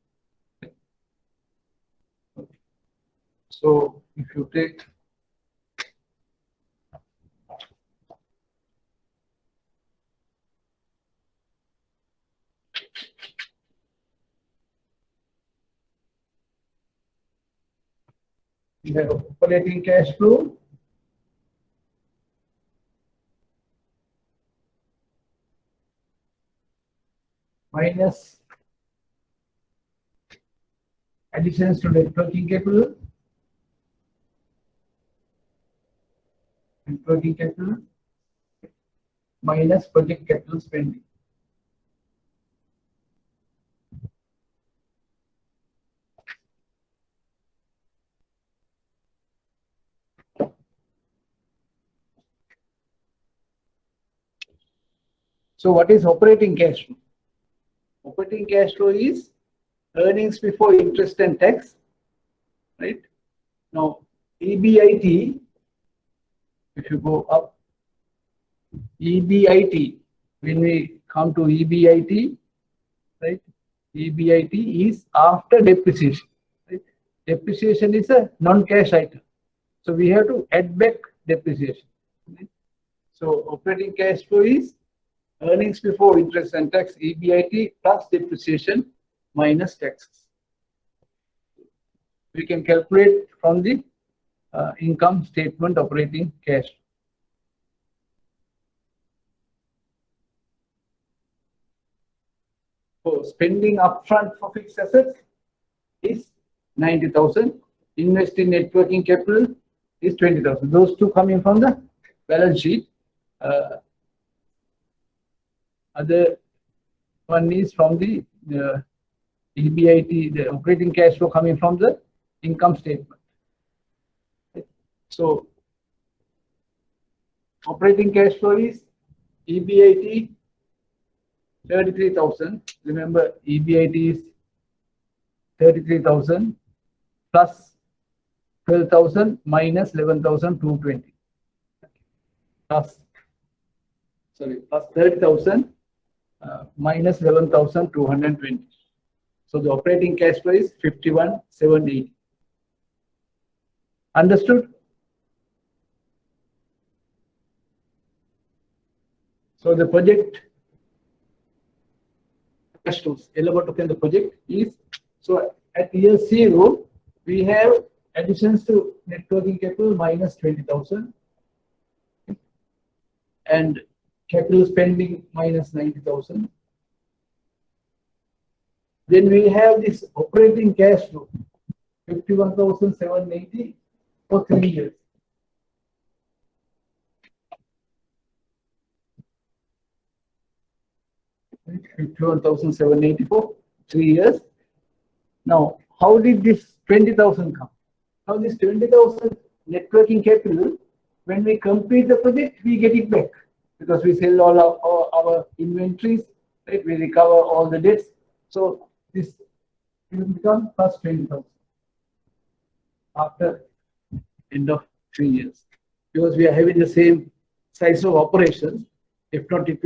Okay. So if you take we have operating cash flow minus additions to net working capital, minus project capital spending. So what is operating cash flow? Operating cash flow is earnings before interest and tax, right? Now EBIT, if you go up, EBIT, when we come to EBIT, right? EBIT is after depreciation, right? Depreciation is a non-cash item, so we have to add back depreciation, right? So operating cash flow is earnings before interest and tax, EBIT, plus depreciation minus taxes. We can calculate from the income statement operating cash. So spending upfront for fixed assets is 90,000. Invest in net working capital is 20,000. Those two coming from the balance sheet. Other one is from the EBIT, the operating cash flow coming from the income statement. So operating cash flow is EBIT 33,000. Remember, EBIT is 33,000 plus 12,000 minus 11,220 plus 30,000 minus 11,220. So the operating cash flow is 51,780. Understood? So the project cash flows, the project is, so at year 0, we have additions to net working capital minus 20,000 and capital spending minus 90,000. Then we have this operating cash flow, 51,780 for 3 years. Right? 51,780 for 3 years. Now, how did this 20,000 come? Now, this 20,000 net working capital, when we complete the project, we get it back because we sell all our inventories, right? We recover all the debts. So this will become plus 20,000 after end of 3 years, because we are having the same size of operations. If not, it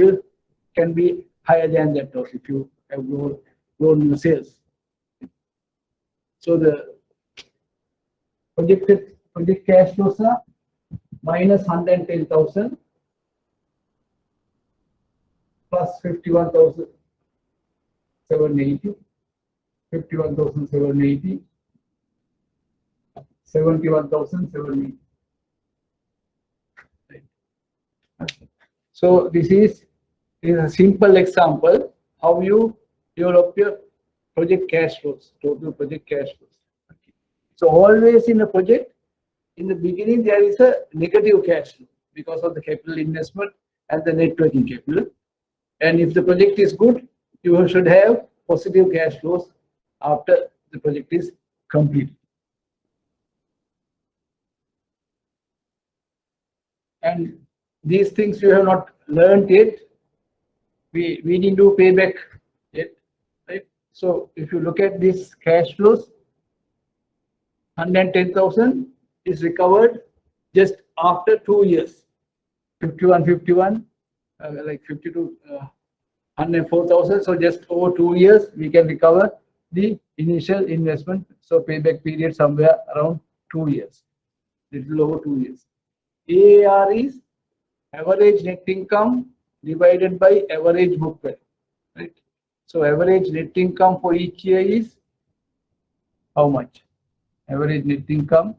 can be higher than that also if you have grown the sales. So the project cash flows are minus 110,000 plus 51,780, 51,780, 71,780. So this is a simple example how you develop your project cash flows, total project cash flows. Okay. So always in a project, in the beginning there is a negative cash flow because of the capital investment and the net working capital. And if the project is good, you should have positive cash flows after the project is complete. And these things you have not learned yet. We need to pay back yet, right? So if you look at these cash flows, 110,000 is recovered just after 2 years. 51, like 52, 104,000. So just over 2 years, we can recover the initial investment. So payback period somewhere around 2 years, little over 2 years. AAR is average net income divided by average book value, right? So average net income for each year is how much? Average net income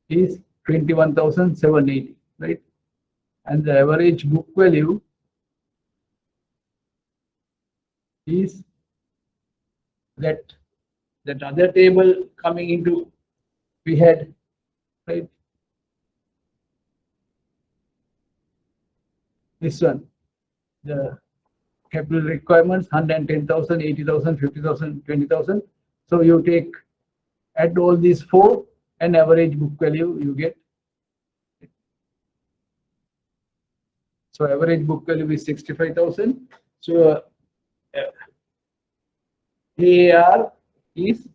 is 21,780, right? And the average book value is that other table coming into we had, right? This one, the capital requirements 110,000, 80,000, 50,000, 20,000. So you add all these four and average book value you get. So average book value is 65,000. So AAR is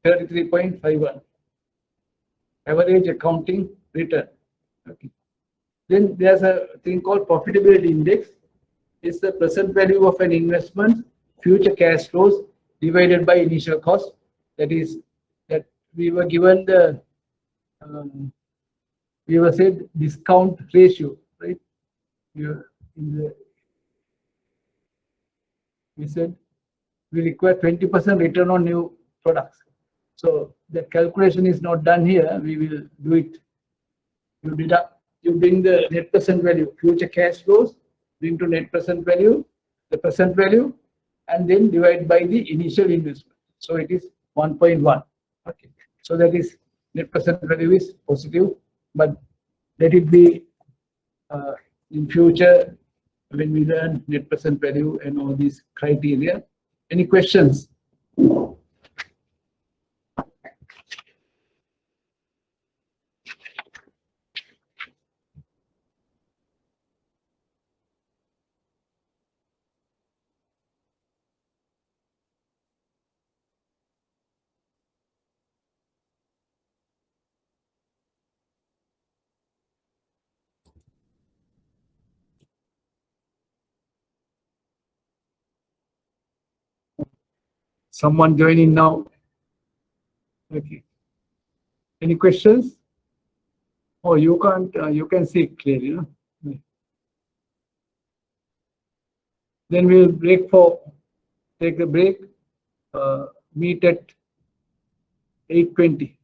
33.51. Average accounting return. Okay. Then there's a thing called profitability index. It's the present value of an investment, future cash flows divided by initial cost. That is, that we were given the we were said discount ratio, right? We said we require 20% return on new products. So the calculation is not done here. We will do it. You bring the net present value, future cash flows, bring to net present value, the present value, and then divide by the initial investment. So it is 1.1. Okay. So that is net present value is positive, but let it be in future when we learn net present value and all these criteria. Any questions? Someone joining now. Okay. Any questions? Oh, you can't. You can see clearly, you know? Then we'll take a break. Meet at 8:20.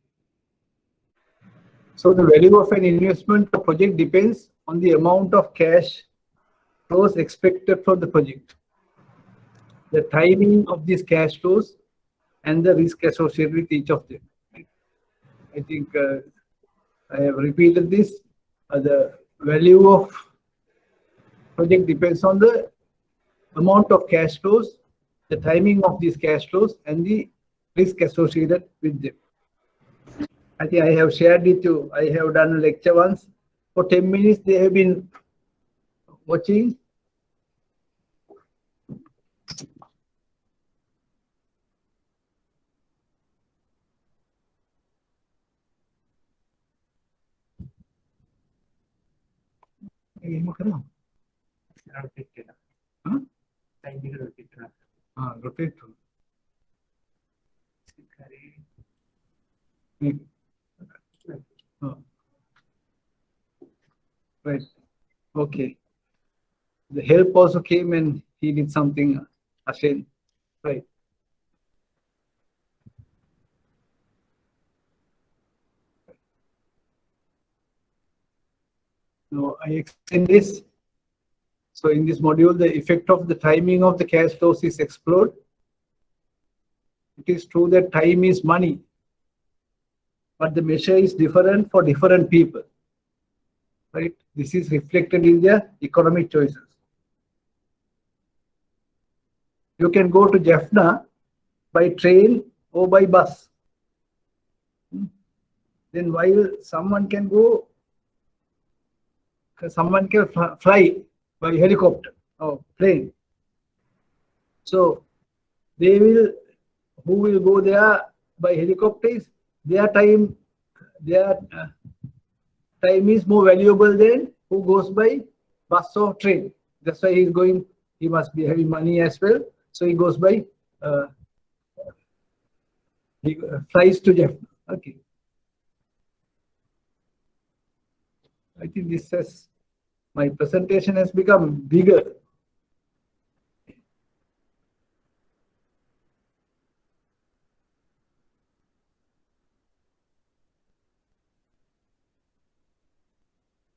So the value of an investment or project depends on the amount of cash flows expected from the project, the timing of these cash flows, and the risk associated with each of them. I think I have repeated this. The value of project depends on the amount of cash flows, the timing of these cash flows, and the risk associated with them. I think I have shared with you. I have done a lecture once. For 10 minutes, they have been watching. Rotate. Right. Okay. The help also came and he did something, Ashen. Right. Now I extend this. So in this module, the effect of the timing of the cash flows is explored. It is true that time is money, but the measure is different for different people. Right? This is reflected in their economic choices. You can go to Jaffna by train or by bus. Then while someone can go, someone can fly by helicopter or plane. So they will, who will go there by helicopters, their time is more valuable than who goes by bus or train. That's why he's going, he must be having money as well. So he goes by, he flies to Jaffna. Okay. I think this has, my presentation has become bigger.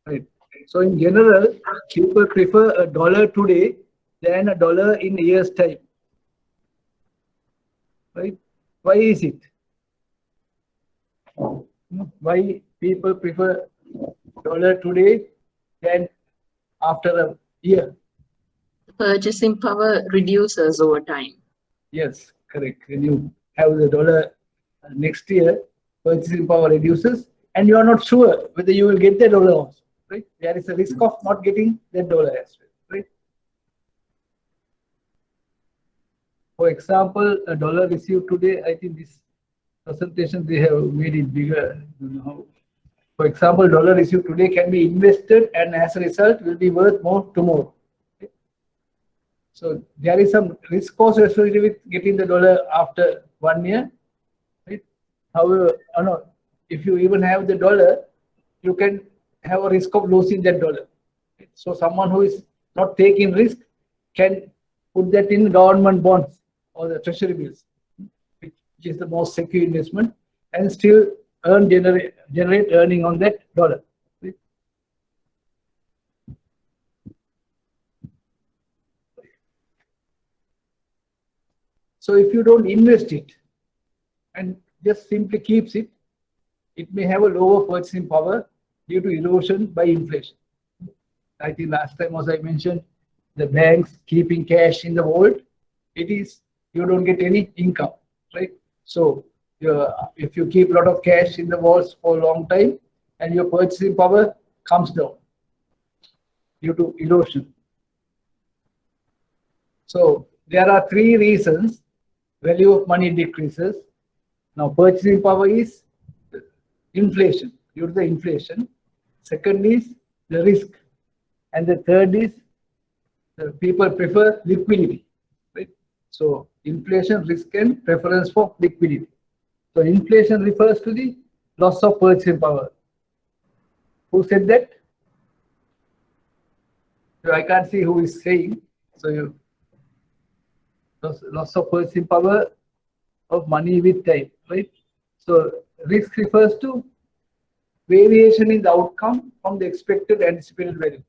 Right. So in general, people prefer a dollar today than a dollar in a year's time. Right? Why is it? Why people prefer dollar today than after a year? Purchasing power reduces over time. Yes, correct. When you have the dollar next year, purchasing power reduces, and you are not sure whether you will get the dollar also. Right? There is a risk of not getting that dollar as well. Right? For example, a dollar received today, I think this presentation they have made it bigger. You know, for example, dollar received today can be invested and as a result will be worth more tomorrow. Okay? So there is some risk also associated with getting the dollar after 1 year. Right? However, if you even have the dollar, you can have a risk of losing that dollar. Right? So someone who is not taking risk can put that in government bonds or the treasury bills, which is the most secure investment, and still generate earning on that dollar. Right? So if you don't invest it and just simply keeps it, it may have a lower purchasing power due to erosion by inflation. I think last time as I mentioned, the banks keeping cash in the vault, it is, you don't get any income, right? So if you keep a lot of cash in the vaults for a long time, and your purchasing power comes down due to erosion. So there are 3 reasons value of money decreases. Now purchasing power is inflation, due to the inflation. Second is the risk, and the third is the people prefer liquidity. Right? So inflation, risk, and preference for liquidity. So inflation refers to the loss of purchasing power. Who said that? So I can't see who is saying. So you loss of purchasing power of money with time, right? So risk refers to variation in the outcome from the expected anticipated value,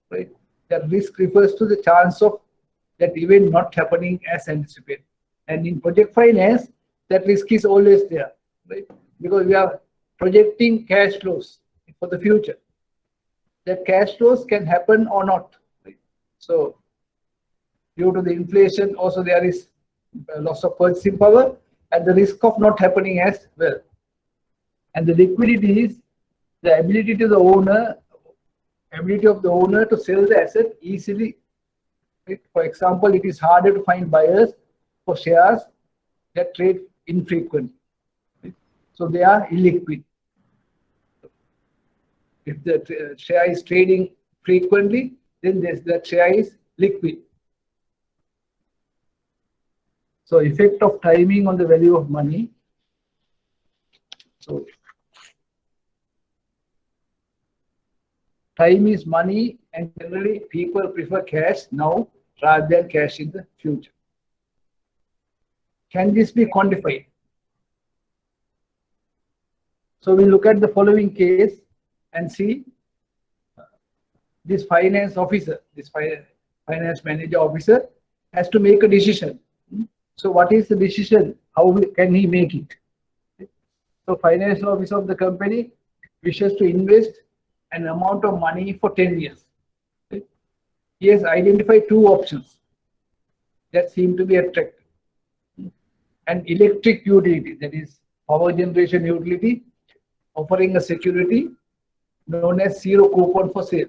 right? The risk refers to the chance of that event not happening as anticipated. And in project finance, that risk is always there, right? Because we are projecting cash flows for the future. That cash flows can happen or not. Right? So due to the inflation, also there is loss of purchasing power and the risk of not happening as well. And the liquidity is the ability of the owner to sell the asset easily. Right? For example, it is harder to find buyers for shares that trade infrequently. Right? So they are illiquid. If the share is trading frequently, then that share is liquid. So effect of timing on the value of money. So time is money, and generally people prefer cash now rather than cash in the future. Can this be quantified? So we look at the following case and see this finance officer, this finance manager officer has to make a decision. So what is the decision? How can he make it? So financial officer of the company wishes to invest an amount of money for 10 years. He has identified two options that seem to be attractive. An electric utility, that is power generation utility, offering a security known as zero coupon for sale.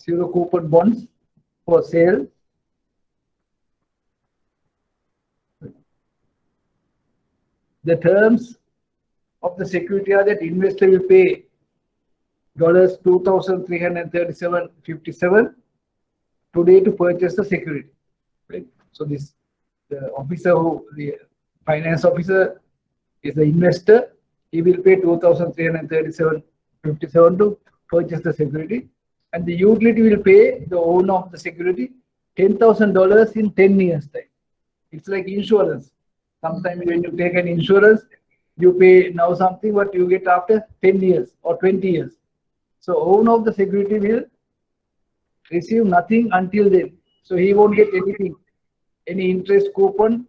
Zero coupon bonds for sale. The terms of the security are that investor will pay $2,337.57 today to purchase the security. Right? So the finance officer is the investor. He will pay $2,337.57 to purchase the security, and the utility will pay the owner of the security $10,000 in 10 years time. It's like insurance. Sometimes when you take an insurance, you pay now something, what you get after 10 years or 20 years. So owner of the security will receive nothing until then. So he won't get anything, any interest coupon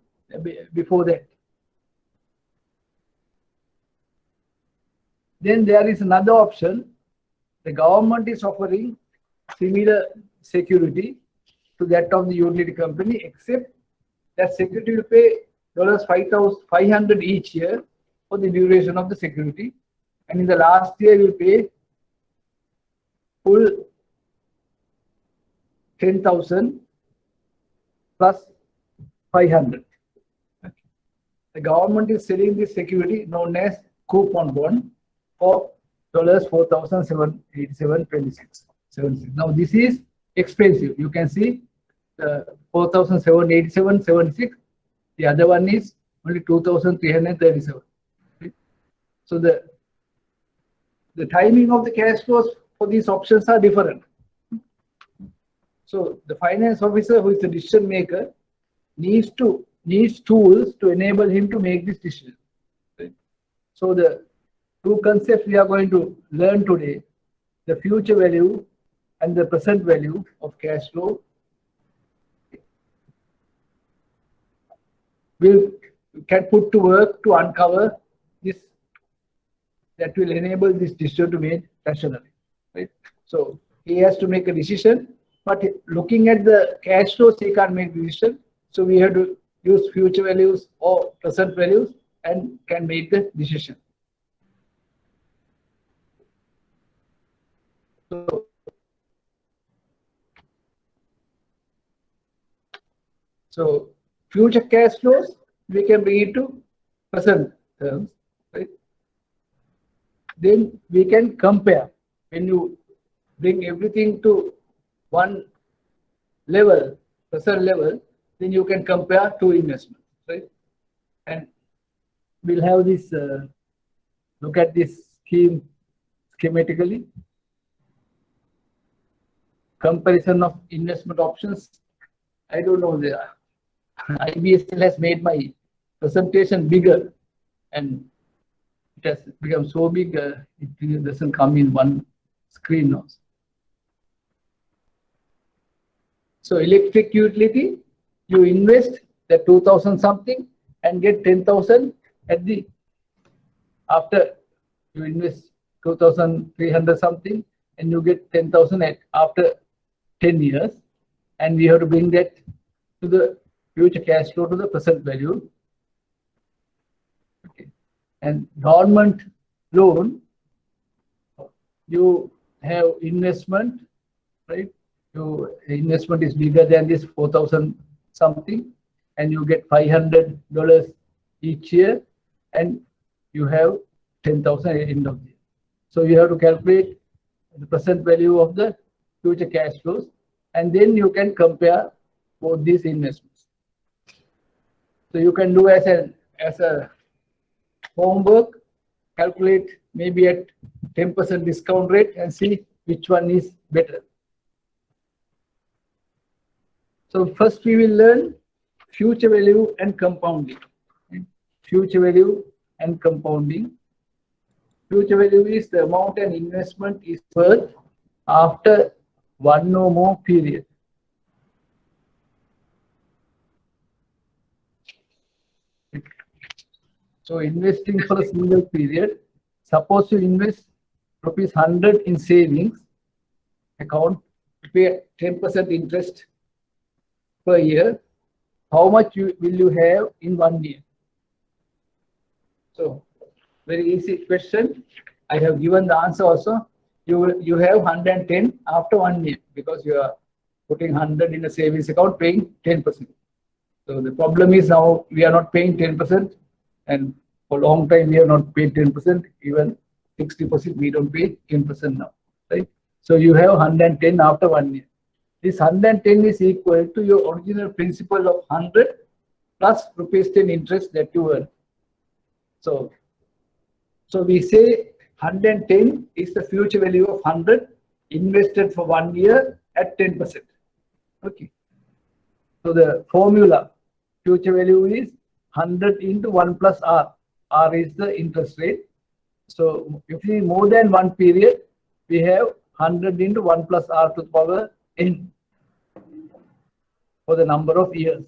before that. Then there is another option. The government is offering similar security to that of the utility company, except that security will pay $500 each year for the duration of the security, and in the last year will pay full 10,000 plus 500. Okay. The government is selling this security known as coupon bond for $4,787.26. Now this is expensive. You can see the $4,787.76. The other one is only $2,337. Okay. So the timing of the cash flows for these options are different. So the finance officer, who is the decision maker, needs tools to enable him to make this decision. Right? So the two concepts we are going to learn today, the future value and the present value of cash flow, can put to work to uncover this, that will enable this decision to be made rationally. Right? So he has to make a decision, but looking at the cash flows, he can't make the decision. So we have to use future values or present values and can make the decision. So future cash flows, we can bring it to present terms, right? Then we can compare. When you bring everything to one level, present level, then you can compare two investments, right? And we'll have this, look at this scheme schematically. Comparison of investment options. I don't know, the IBSL has made my presentation bigger, and it has become so big, it doesn't come in one screen now. So electric utility, you invest the 2,000 something and get 10,000 at the, after you invest 2,300 something and you get 10,000 at after 10 years, and we have to bring that to the future cash flow to the present value. Okay. And government loan, you have investment, right? Your investment is bigger than this 4,000 something, and you get $500 each year, and you have 10,000 at the end of the year. So you have to calculate the present value of the future cash flows, and then you can compare both these investments. So you can do as a homework, calculate maybe at 10% discount rate and see which one is better. So first we will learn future value and compounding. Future value and compounding. Future value is the amount an investment is worth after one or more period. So investing for a single period, suppose you invest ₹100 in savings account, pay 10% interest per year. How much will you have in 1 year? So very easy question. I have given the answer also. You have 110 after 1 year because you are putting 100 in a savings account, paying 10%. So the problem is now we are not paying 10%, and for a long time we have not paid 10%. Even fixed deposit we don't pay 10% now, right? So you have 110 after 1 year. This 110 is equal to your original principal of 100 plus ₹10 interest that you earn. So we say 110 is the future value of 100 invested for 1 year at 10%. Okay. So the formula, future value is 100 into 1 plus R. R is the interest rate. So if we more than one period, we have 100 into 1 plus R to the power n for the number of years.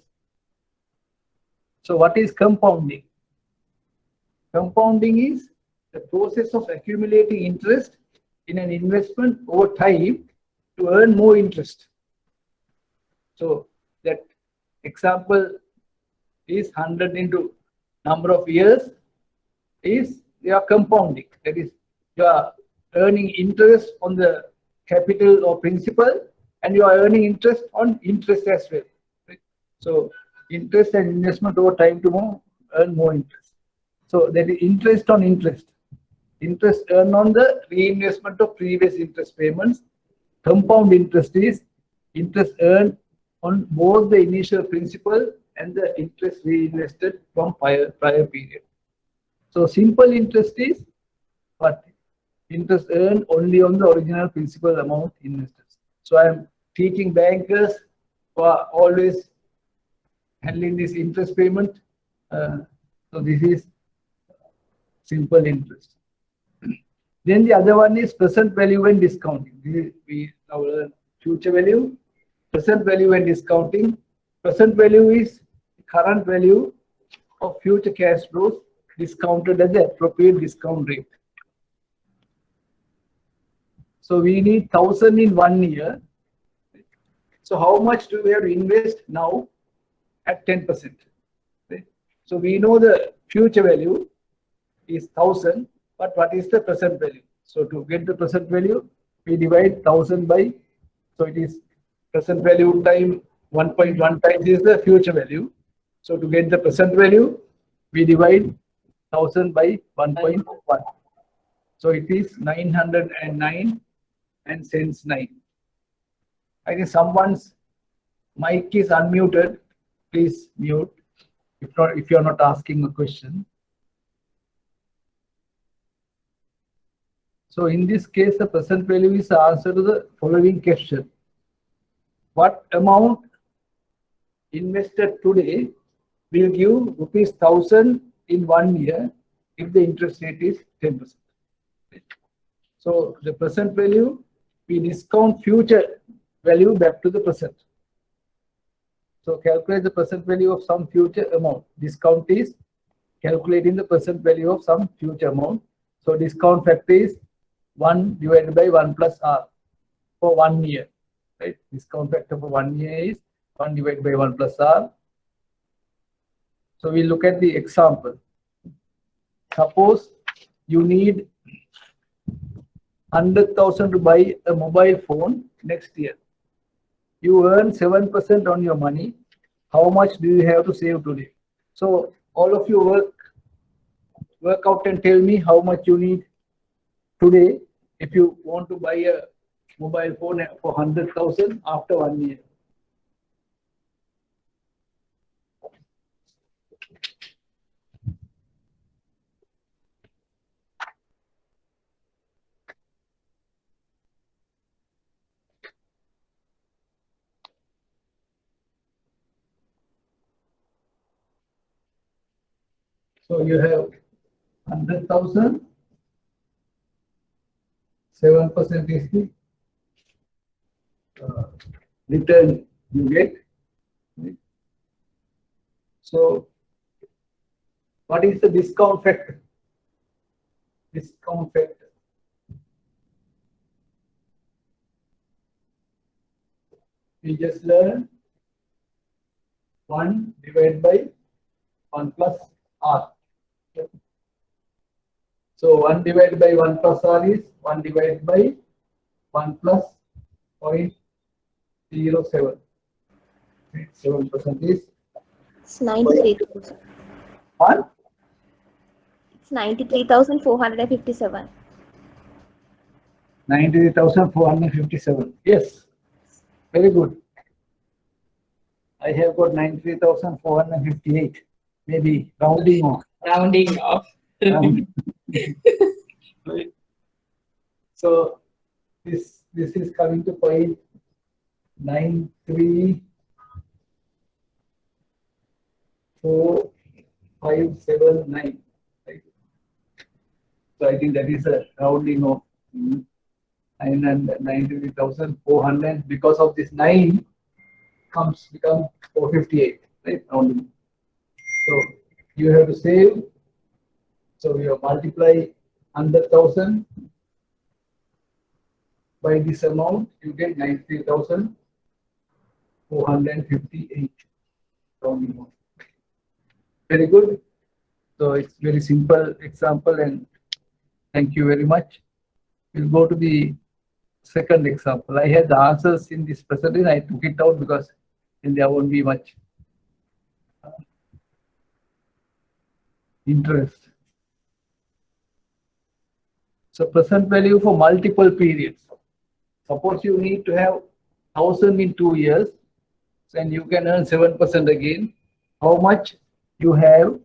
So what is compounding? Compounding is the process of accumulating interest in an investment over time to earn more interest. So that example is 100 into number of years is you are compounding. That is, you are earning interest on the capital or principal, and you are earning interest on interest as well. Right? So interest and investment over time to earn more interest. So that is interest on interest. Interest earned on the reinvestment of previous interest payments. Compound interest is interest earned on both the initial principal and the interest reinvested from prior period. So simple interest is what? Interest earned only on the original principal amount invested. So I am teaching bankers who are always handling this interest payment. So this is simple interest. Then the other one is present value and discounting. We now learn future value, present value and discounting. Present value is current value of future cash flows discounted at the appropriate discount rate. So we need 1,000 in 1 year. So how much do we have to invest now at 10%? Right? So we know the future value is 1,000, but what is the present value? So to get the present value, we divide 1,000 by, so it is present value time 1.1 times is the future value. So to get the present value, we divide 1,000 by 1.1. So it is 909 and cents 9. I think someone's mic is unmuted. Please mute if you are not asking a question. So in this case, the present value is the answer to the following question. What amount invested today will give ₹1,000 in 1 year if the interest rate is 10%? So the present value, we discount future value back to the present. So calculate the present value of some future amount. Discount is calculating the present value of some future amount. So discount factor is 1 divided by 1 plus R for 1 year. Right? Discount factor for 1 year is 1 divided by 1 plus R. So we look at the example. suppose you need 100,000 to buy a mobile phone next year. You earn 7% on your money. How much do you have to save today? So all of you work out and tell me how much you need today if you want to buy a mobile phone for 100,000 after 1 year. So you have 100,000, 7% is the return you get. So what is the discount factor? Discount factor. We just learned 1 divided by 1 plus R. So 1 divided by 1 plus R is 1 divided by 1 plus 0.07. 7% is It's 93,000. What? It's 93,457. 93,457. Yes. Very good. I have got 93,458. Maybe rounding off. Rounding off. Right. So this is coming to 0.934579. Right. So I think that is a rounding of 93,400. Because of this 9 become 458. Right. Rounding. So you have to save. So you multiply 100,000 by this amount, you get 93,458. Very good. So it's very simple example, and thank you very much. We'll go to the second example. I had the answers in this presentation. I took it out because then there won't be much interest. So present value for multiple periods. Suppose you need to have 1,000 in 2 years, then you can earn 7% again. How much you have?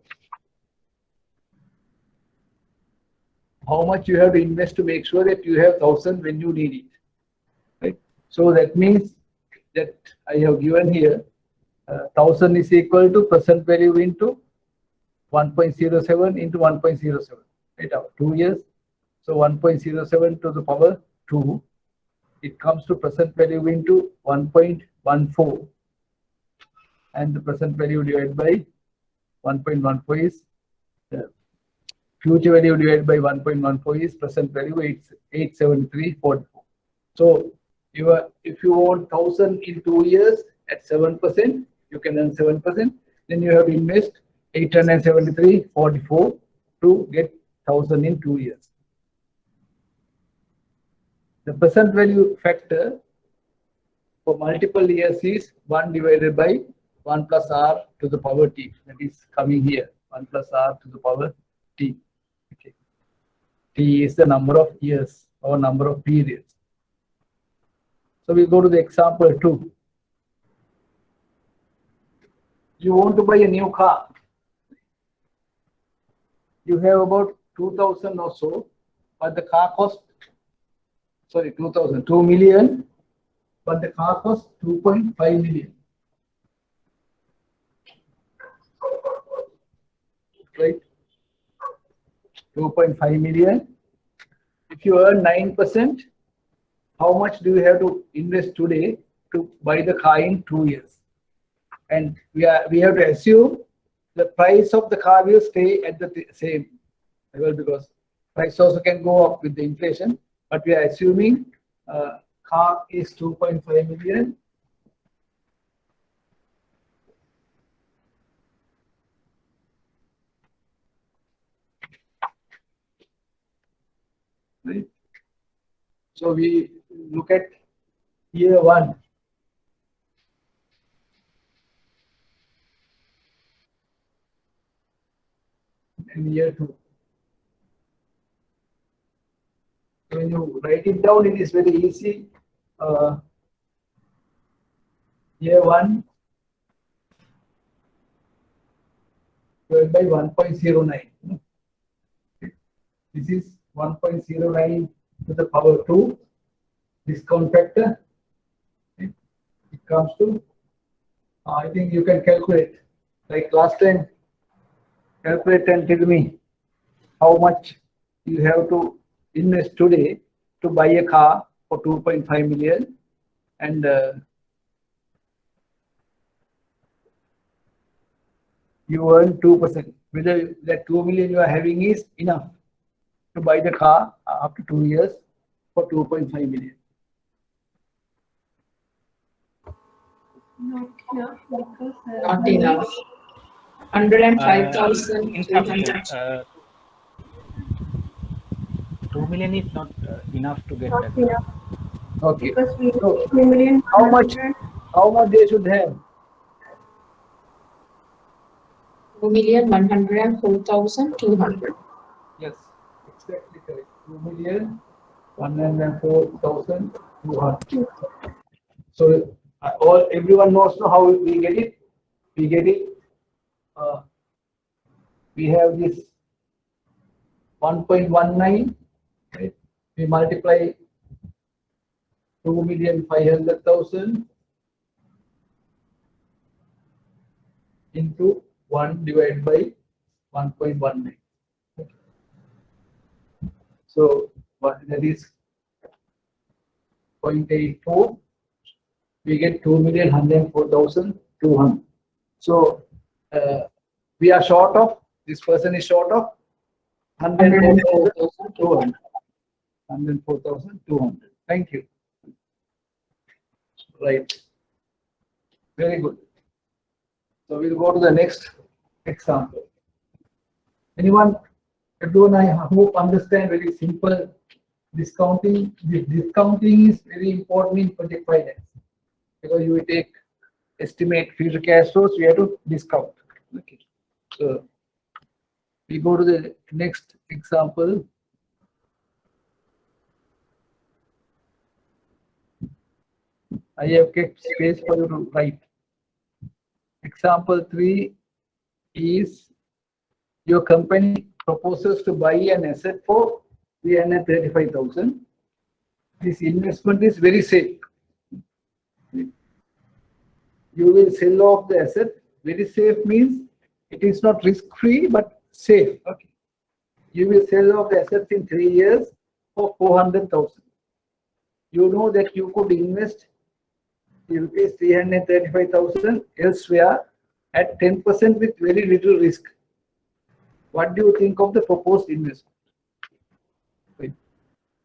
How much you have to invest to make sure that you have 1,000 when you need it, right? So that means that I have given here 1,000 is equal to present value into 1.07 into 1.07, right? 2 years. So 1.07 to the power 2, it comes to present value into 1.14, and the present value divided by 1.14 is future value divided by 1.14 is present value 873.44. So if you want 1,000 in 2 years at 7%, you can earn 7%. Then you have to invest 873.44 to get 1,000 in 2 years. The present value factor for multiple years is 1 divided by 1 plus R to the power T. That is coming here, 1 plus R to the power T. Okay. T is the number of years or number of periods. So we go to the example 2. You want to buy a new car. You have about 2,000 or so, but the car costs, sorry, 2 million, but the car costs 2.5 million. Right? 2.5 million. If you earn 9%, how much do you have to invest today to buy the car in 2 years? And we have to assume the price of the car will stay at the same level, because price also can go up with the inflation. But we are assuming car is 2.5 million. right? So we look at year 1. And year 2. So when you write it down, it is very easy. Year 1 divided by 1.09. This is 1.09 to the power 2. Discount factor. It comes to, I think you can calculate. Like last time, calculate and tell me how much you have to invest today to buy a car for 2.5 million, and you earn 2%. Whether that 2 million you are having is enough to buy the car after 2 years for 2.5 million. Not enough because not enough. 105,300. 2 million is not enough to get that. enough. Okay. Because we So, 3 million. how much they should have? 2,104,200. Yes, exactly correct. 2,104,200. So everyone knows how we get it. We get it. We have this 1.19. Right? We multiply 2,500,000 into 1 divided by 1.19. So that is 0.84. We get 2,104,200. So we are short of, this person is short of 104,200. 104,200. Thank you. Right. Very good. So we'll go to the next example. Everyone, I hope understand very simple discounting. This discounting is very important in project finance because you will take estimate future cash flows, we have to discount. Okay. So we go to the next example. I have kept space for you to write. Example 3 is your company proposes to buy an asset for 335,000. This investment is very safe. You will sell off the asset. Very safe means it is not risk-free but safe. Okay. You will sell off the assets in 3 years for 400,000. You know that you could invest rupees 335,000 elsewhere at 10% with very little risk. What do you think of the proposed investment? Right.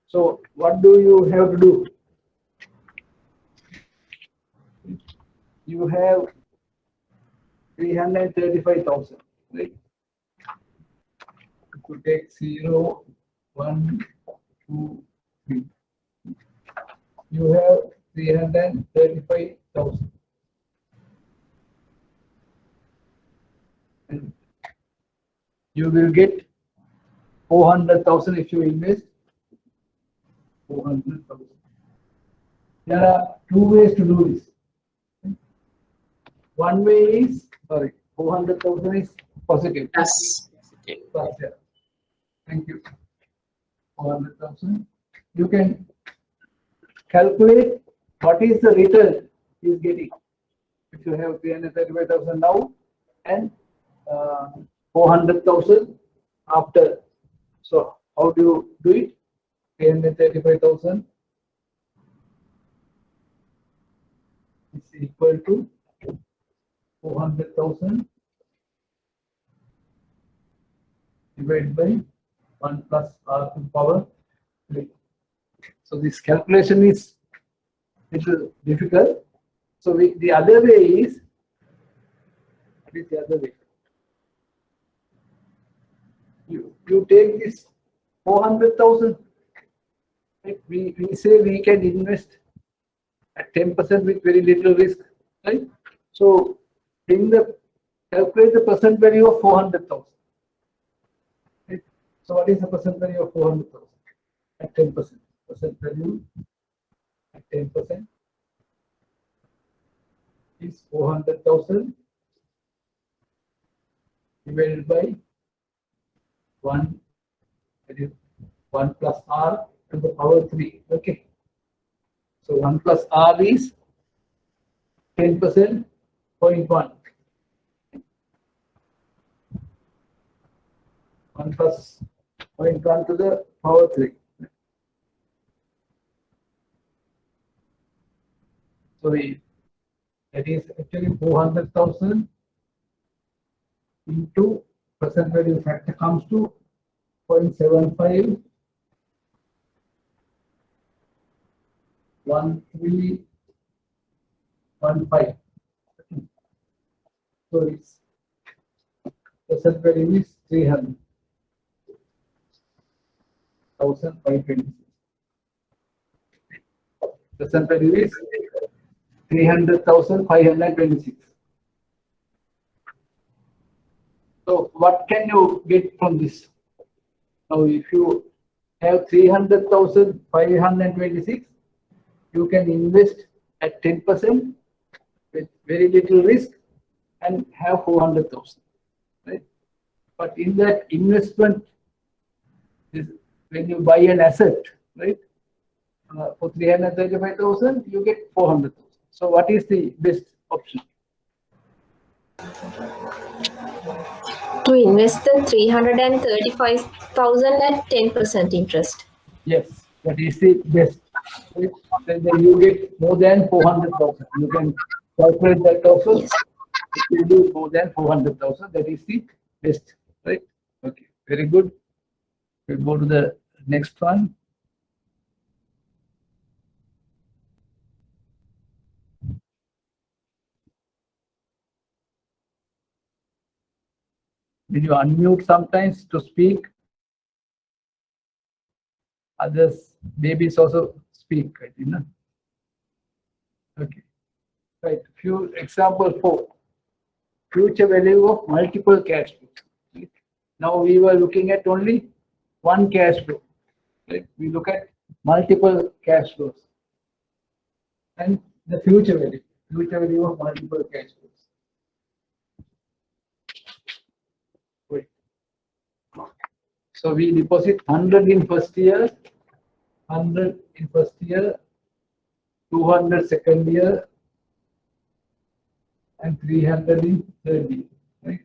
So what do you have to do? You have 335,000, right? You could take 0, 1, 2, 3. You have 335,000. And you will get 400,000 if you invest 400,000. There are 2 ways to do this. One way is, 400,000 is positive. Yes. Thank you. 400,000. You can calculate what is the return he is getting. If you have 335,000 now and 400,000 after. So how do you do it? 335,000 is equal to 400,000 divided by 1 plus r to the power 3. So this calculation is little difficult. So the other way is, what is the other way? You take this 400,000 Right? We say we can invest at 10% with very little risk, right? So calculate the present value of 400,000. Right? So what is the present value of 400,000 at 10%? Present value at 10% is 400,000 divided by 1, that is 1 plus r to the power 3. Okay. So 1 plus r is 10%, 0.1. 1 plus 0.1 to the power 3. So that is actually 400,000 into present value factor comes to 0.75 1315. So its present value is 300,526. Present value is 300,526. So what can you get from this? Now, if you have 300,526, you can invest at 10% with very little risk and have 400,000. Right? But in that investment, when you buy an asset, right, for 335,000, you get 400,000. So what is the best option? To invest the 335,000 at 10% interest. Yes, that is the best. Right? Then you get more than 400,000. You can calculate that also. Yes. It will do more than 400,000. That is the best, right? Okay, very good. We'll go to the next one. Will you unmute sometimes to speak? Others, babies also speak, right? You know? Okay. Right. Few examples for future value of multiple cash flows. Right? Now we were looking at only one cash flow. Right? We look at multiple cash flows and the future value of multiple cash flows. Wait. So we deposit 100 in first year, 100 in first year, 200 second year, and 300 in third year. Right?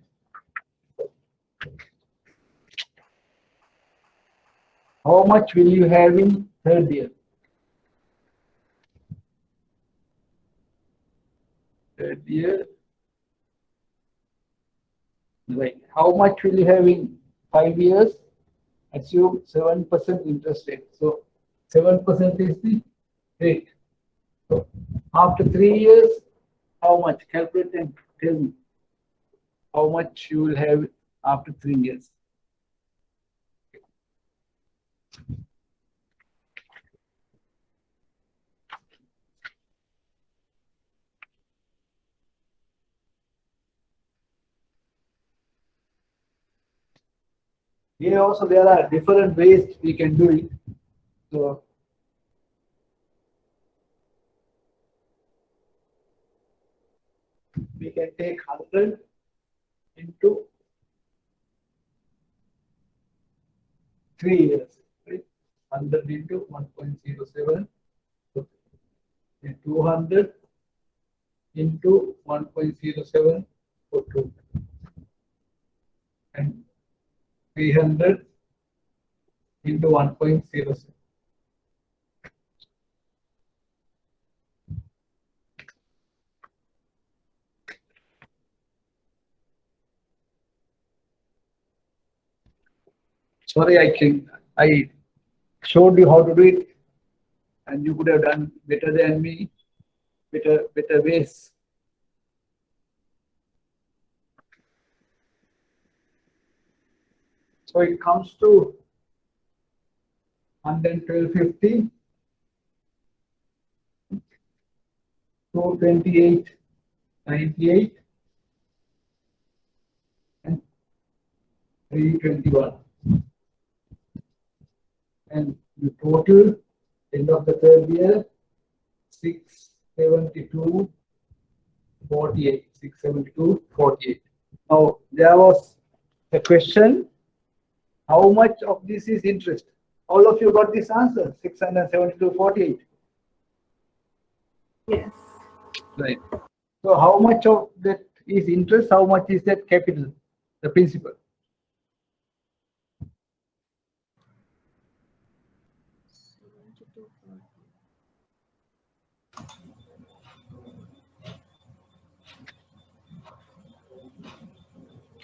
How much will you have in third year? Third year. Right. How much will you have in 5 years? Assume 7% interest rate. So 7% is the rate. So after 3 years, how much? Calculate and tell me how much you will have after 3 years. Here also there are different ways we can do it. So we can take 100 into 3 years, right? 100 into 1.07, so 200 into 1.07 for 2, and 300 into 1.07. Sorry, I showed you how to do it, and you could have done better than me, better ways. So it comes to 112.50, 228.98, and 321. And the total end of the third year 672.48. 672.48. Now there was a question: how much of this is interest? All of you got this answer, 672.48. Yes. Right. So how much of that is interest? How much is that capital, the principal?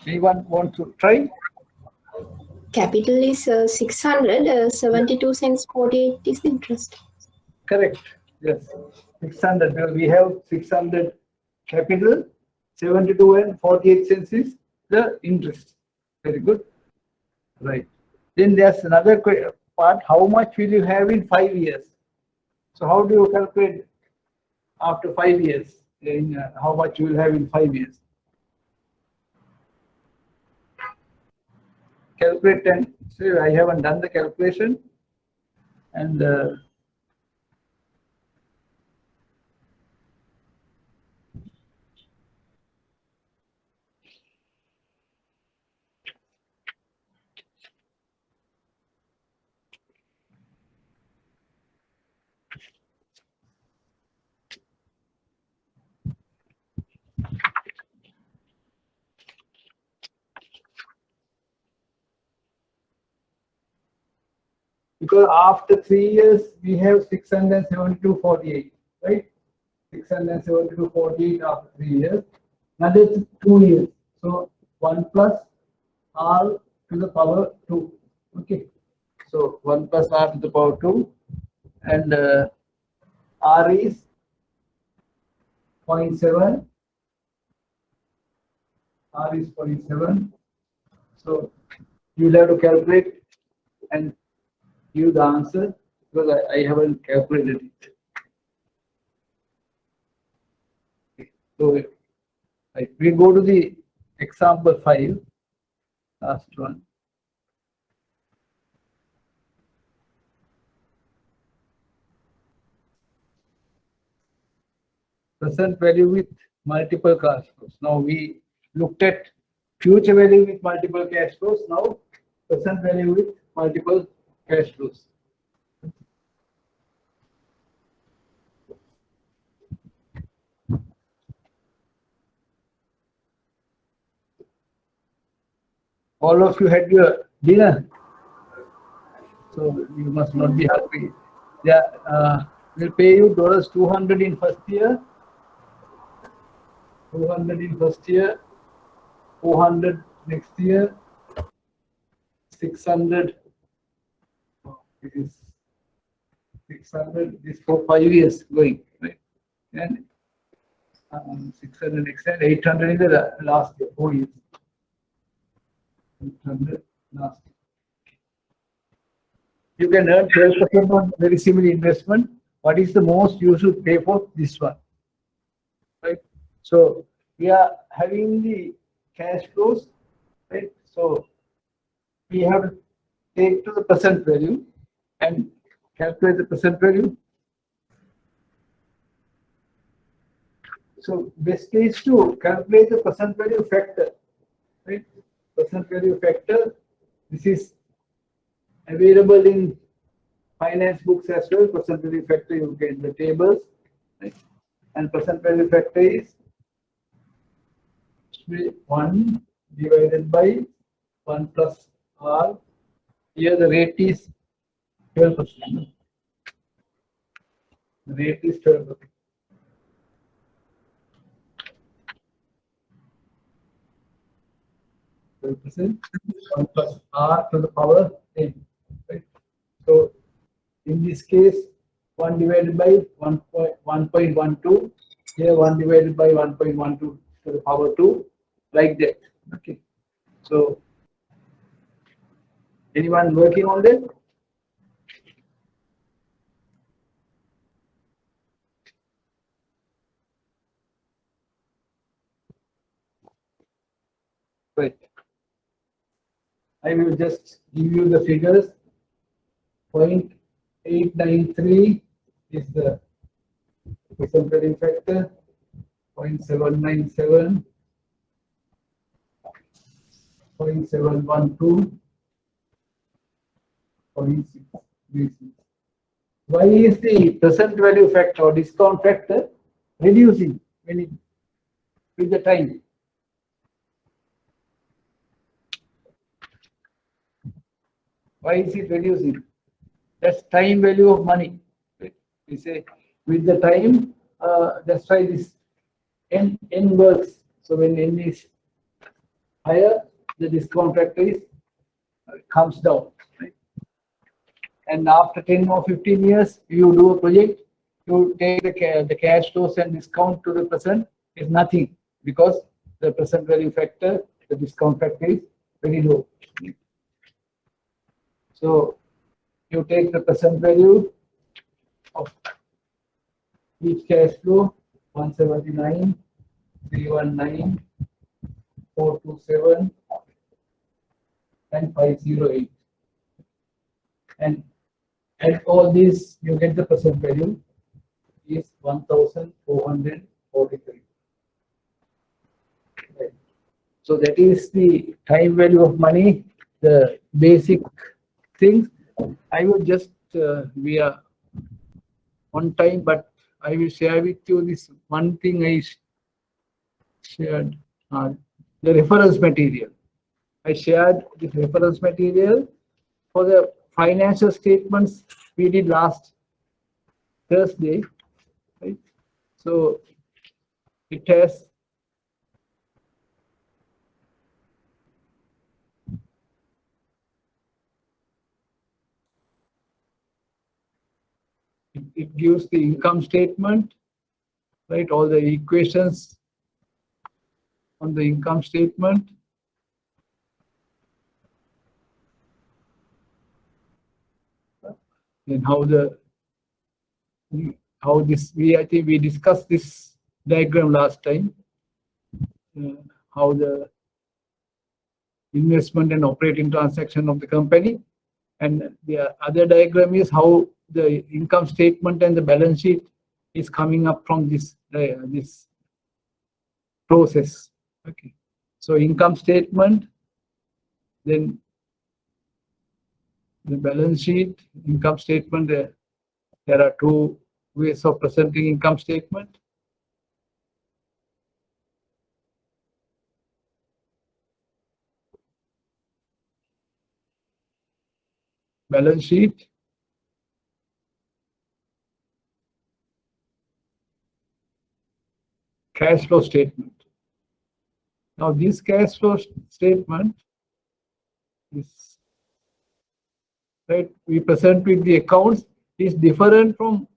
Anyone want to try? Capital is 600, 72 cents 48 is the interest. Correct. Yes. 600. Well, we have 600 capital, 72 and 48 cents is the interest. Very good. Right. Then there's another part. How much will you have in 5 years? So how do you calculate after 5 years? In how much you will have in 5 years? Calculate and say I haven't done the calculation, and because after 3 years we have 672.48, right? 672.48 after 3 years. Another 2 years. So 1 plus r to the power 2. Okay. So 1 plus r to the power 2, and r is 0.7. R is 0.7. So you'll have to calculate and give the answer, because I haven't calculated it. So we go to the example 5, last one. Present value with multiple cash flows. Now we looked at future value with multiple cash flows. Now present value with multiple cash flows. All of you had your dinner, so you must not be hungry. Yeah, we'll pay you $200 in first year, 200 in first year, 400 next year, 600. It is 600. This for 5 years going, right? And 600 next year, 800 in the last year, 4 years. 800 last year. You can earn 12% on very similar investment. What is the most you should pay for? This one, right? So we are having the cash flows, right? So we have to take to the present value and calculate the present value. So best is to calculate the present value factor, right? Present value factor. This is available in finance books as well. Present value factor you get in the tables, right? And present value factor is 1 divided by 1 plus r. Here the rate is 12%. The rate is 12%. %, 1 plus r to the power n. Right? So in this case, 1 divided by 1.12. Here 1 divided by 1.12 to the power 2, like that. Okay. So anyone working on that? Right. I will just give you the figures. 0.893 is the present value factor. 0.797, 0.712, 0.636. Why is the present value factor or discount factor reducing with the time? Why is it reducing? That's time value of money. We say with the time, that's why this n works. So when n is higher, the discount factor is comes down. Right? And after 10 or 15 years, you do a project, you take the cash flows and discount to the present is nothing because the present value factor, the discount factor is very low. So you take the present value of each cash flow, 179, 319, 427, and 508. And at all these, you get the present value is 1,443. Right. So that is the time value of money, the basic things. I will just, we are on time, but I will share with you this one thing I shared, the reference material. I shared this reference material for the financial statements we did last Thursday, right? So it has it gives the income statement, right? All the equations on the income statement. And how this, I think we discussed this diagram last time, how the investment and operating transaction of the company, and the other diagram is how the income statement and the balance sheet is coming up from this this process. Okay, so income statement, then the balance sheet, income statement. There are two ways of presenting income statement. Balance sheet, cash flow statement. Now this cash flow statement is, right, we present with the accounts is different from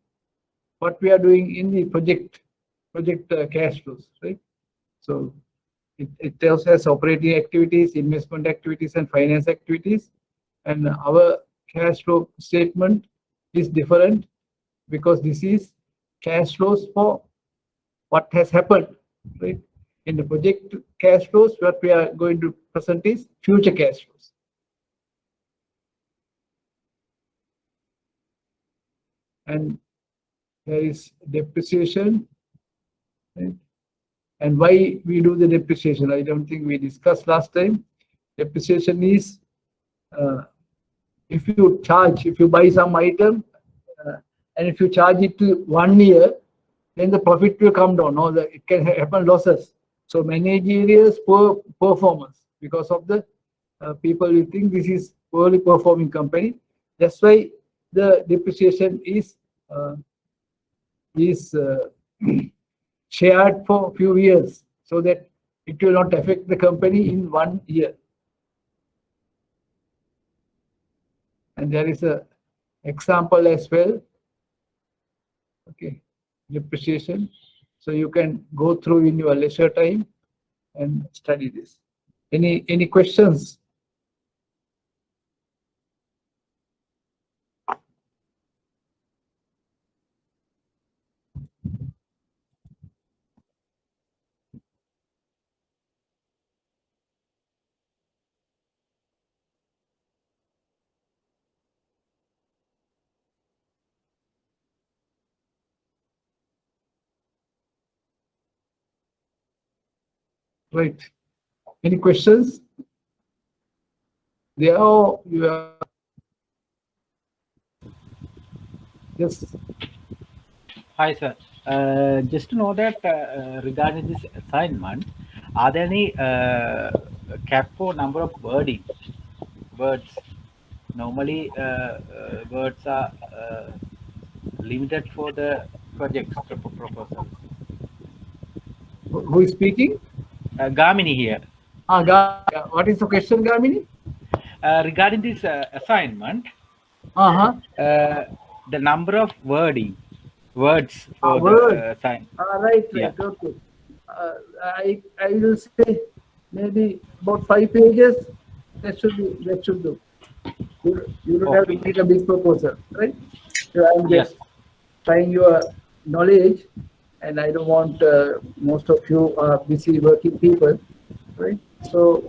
what we are doing in the project cash flows, right? So it tells us operating activities, investment activities, and finance activities, and our cash flow statement is different because this is cash flows for what has happened, right? In the project cash flows, what we are going to present is future cash flows. And there is depreciation, right? And why we do the depreciation, I don't think we discussed last time. Depreciation is if you buy some item and if you charge it to 1 year, then the profit will come down, or it can happen losses. So managerial poor performance because of the people will think this is poorly performing company. That's why the depreciation is shared for a few years so that it will not affect the company in 1 year. And there is a example as well. Okay, depreciation. So you can go through in your leisure time and study this. Any questions? Right. Any questions? There are, you are, yes. Hi, sir. Just to know that regarding this assignment, are there any cap for number of words? Normally, words are limited for the projects proposal. Who is speaking? Gamini here. What is the question, Gamini? Regarding this assignment, the number of words for the assignment. Right. Yeah. Okay. I will say maybe about 5 pages. That should do. You don't have to make a big proposal, right? So I'm just trying your knowledge, and I don't want most of you are busy working people, right? So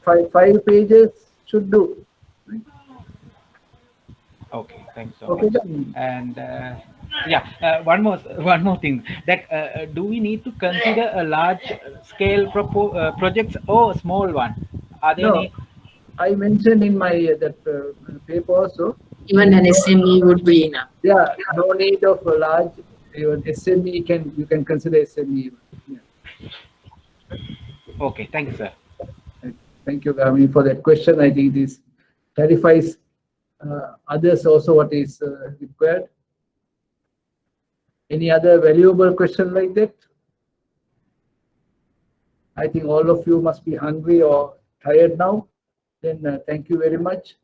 5 pages should do. Right? Okay, thanks so much. And one more thing. That do we need to consider a large scale projects or small one? Are there any? I mentioned in my that paper also. Even an SME would be enough. Yeah, no need of a large. Even SME you can consider SME. Yeah. Okay, thank you, sir. Thank you, Gamini, for that question. I think this clarifies others also what is required. Any other valuable question like that? I think all of you must be hungry or tired now. Then thank you very much.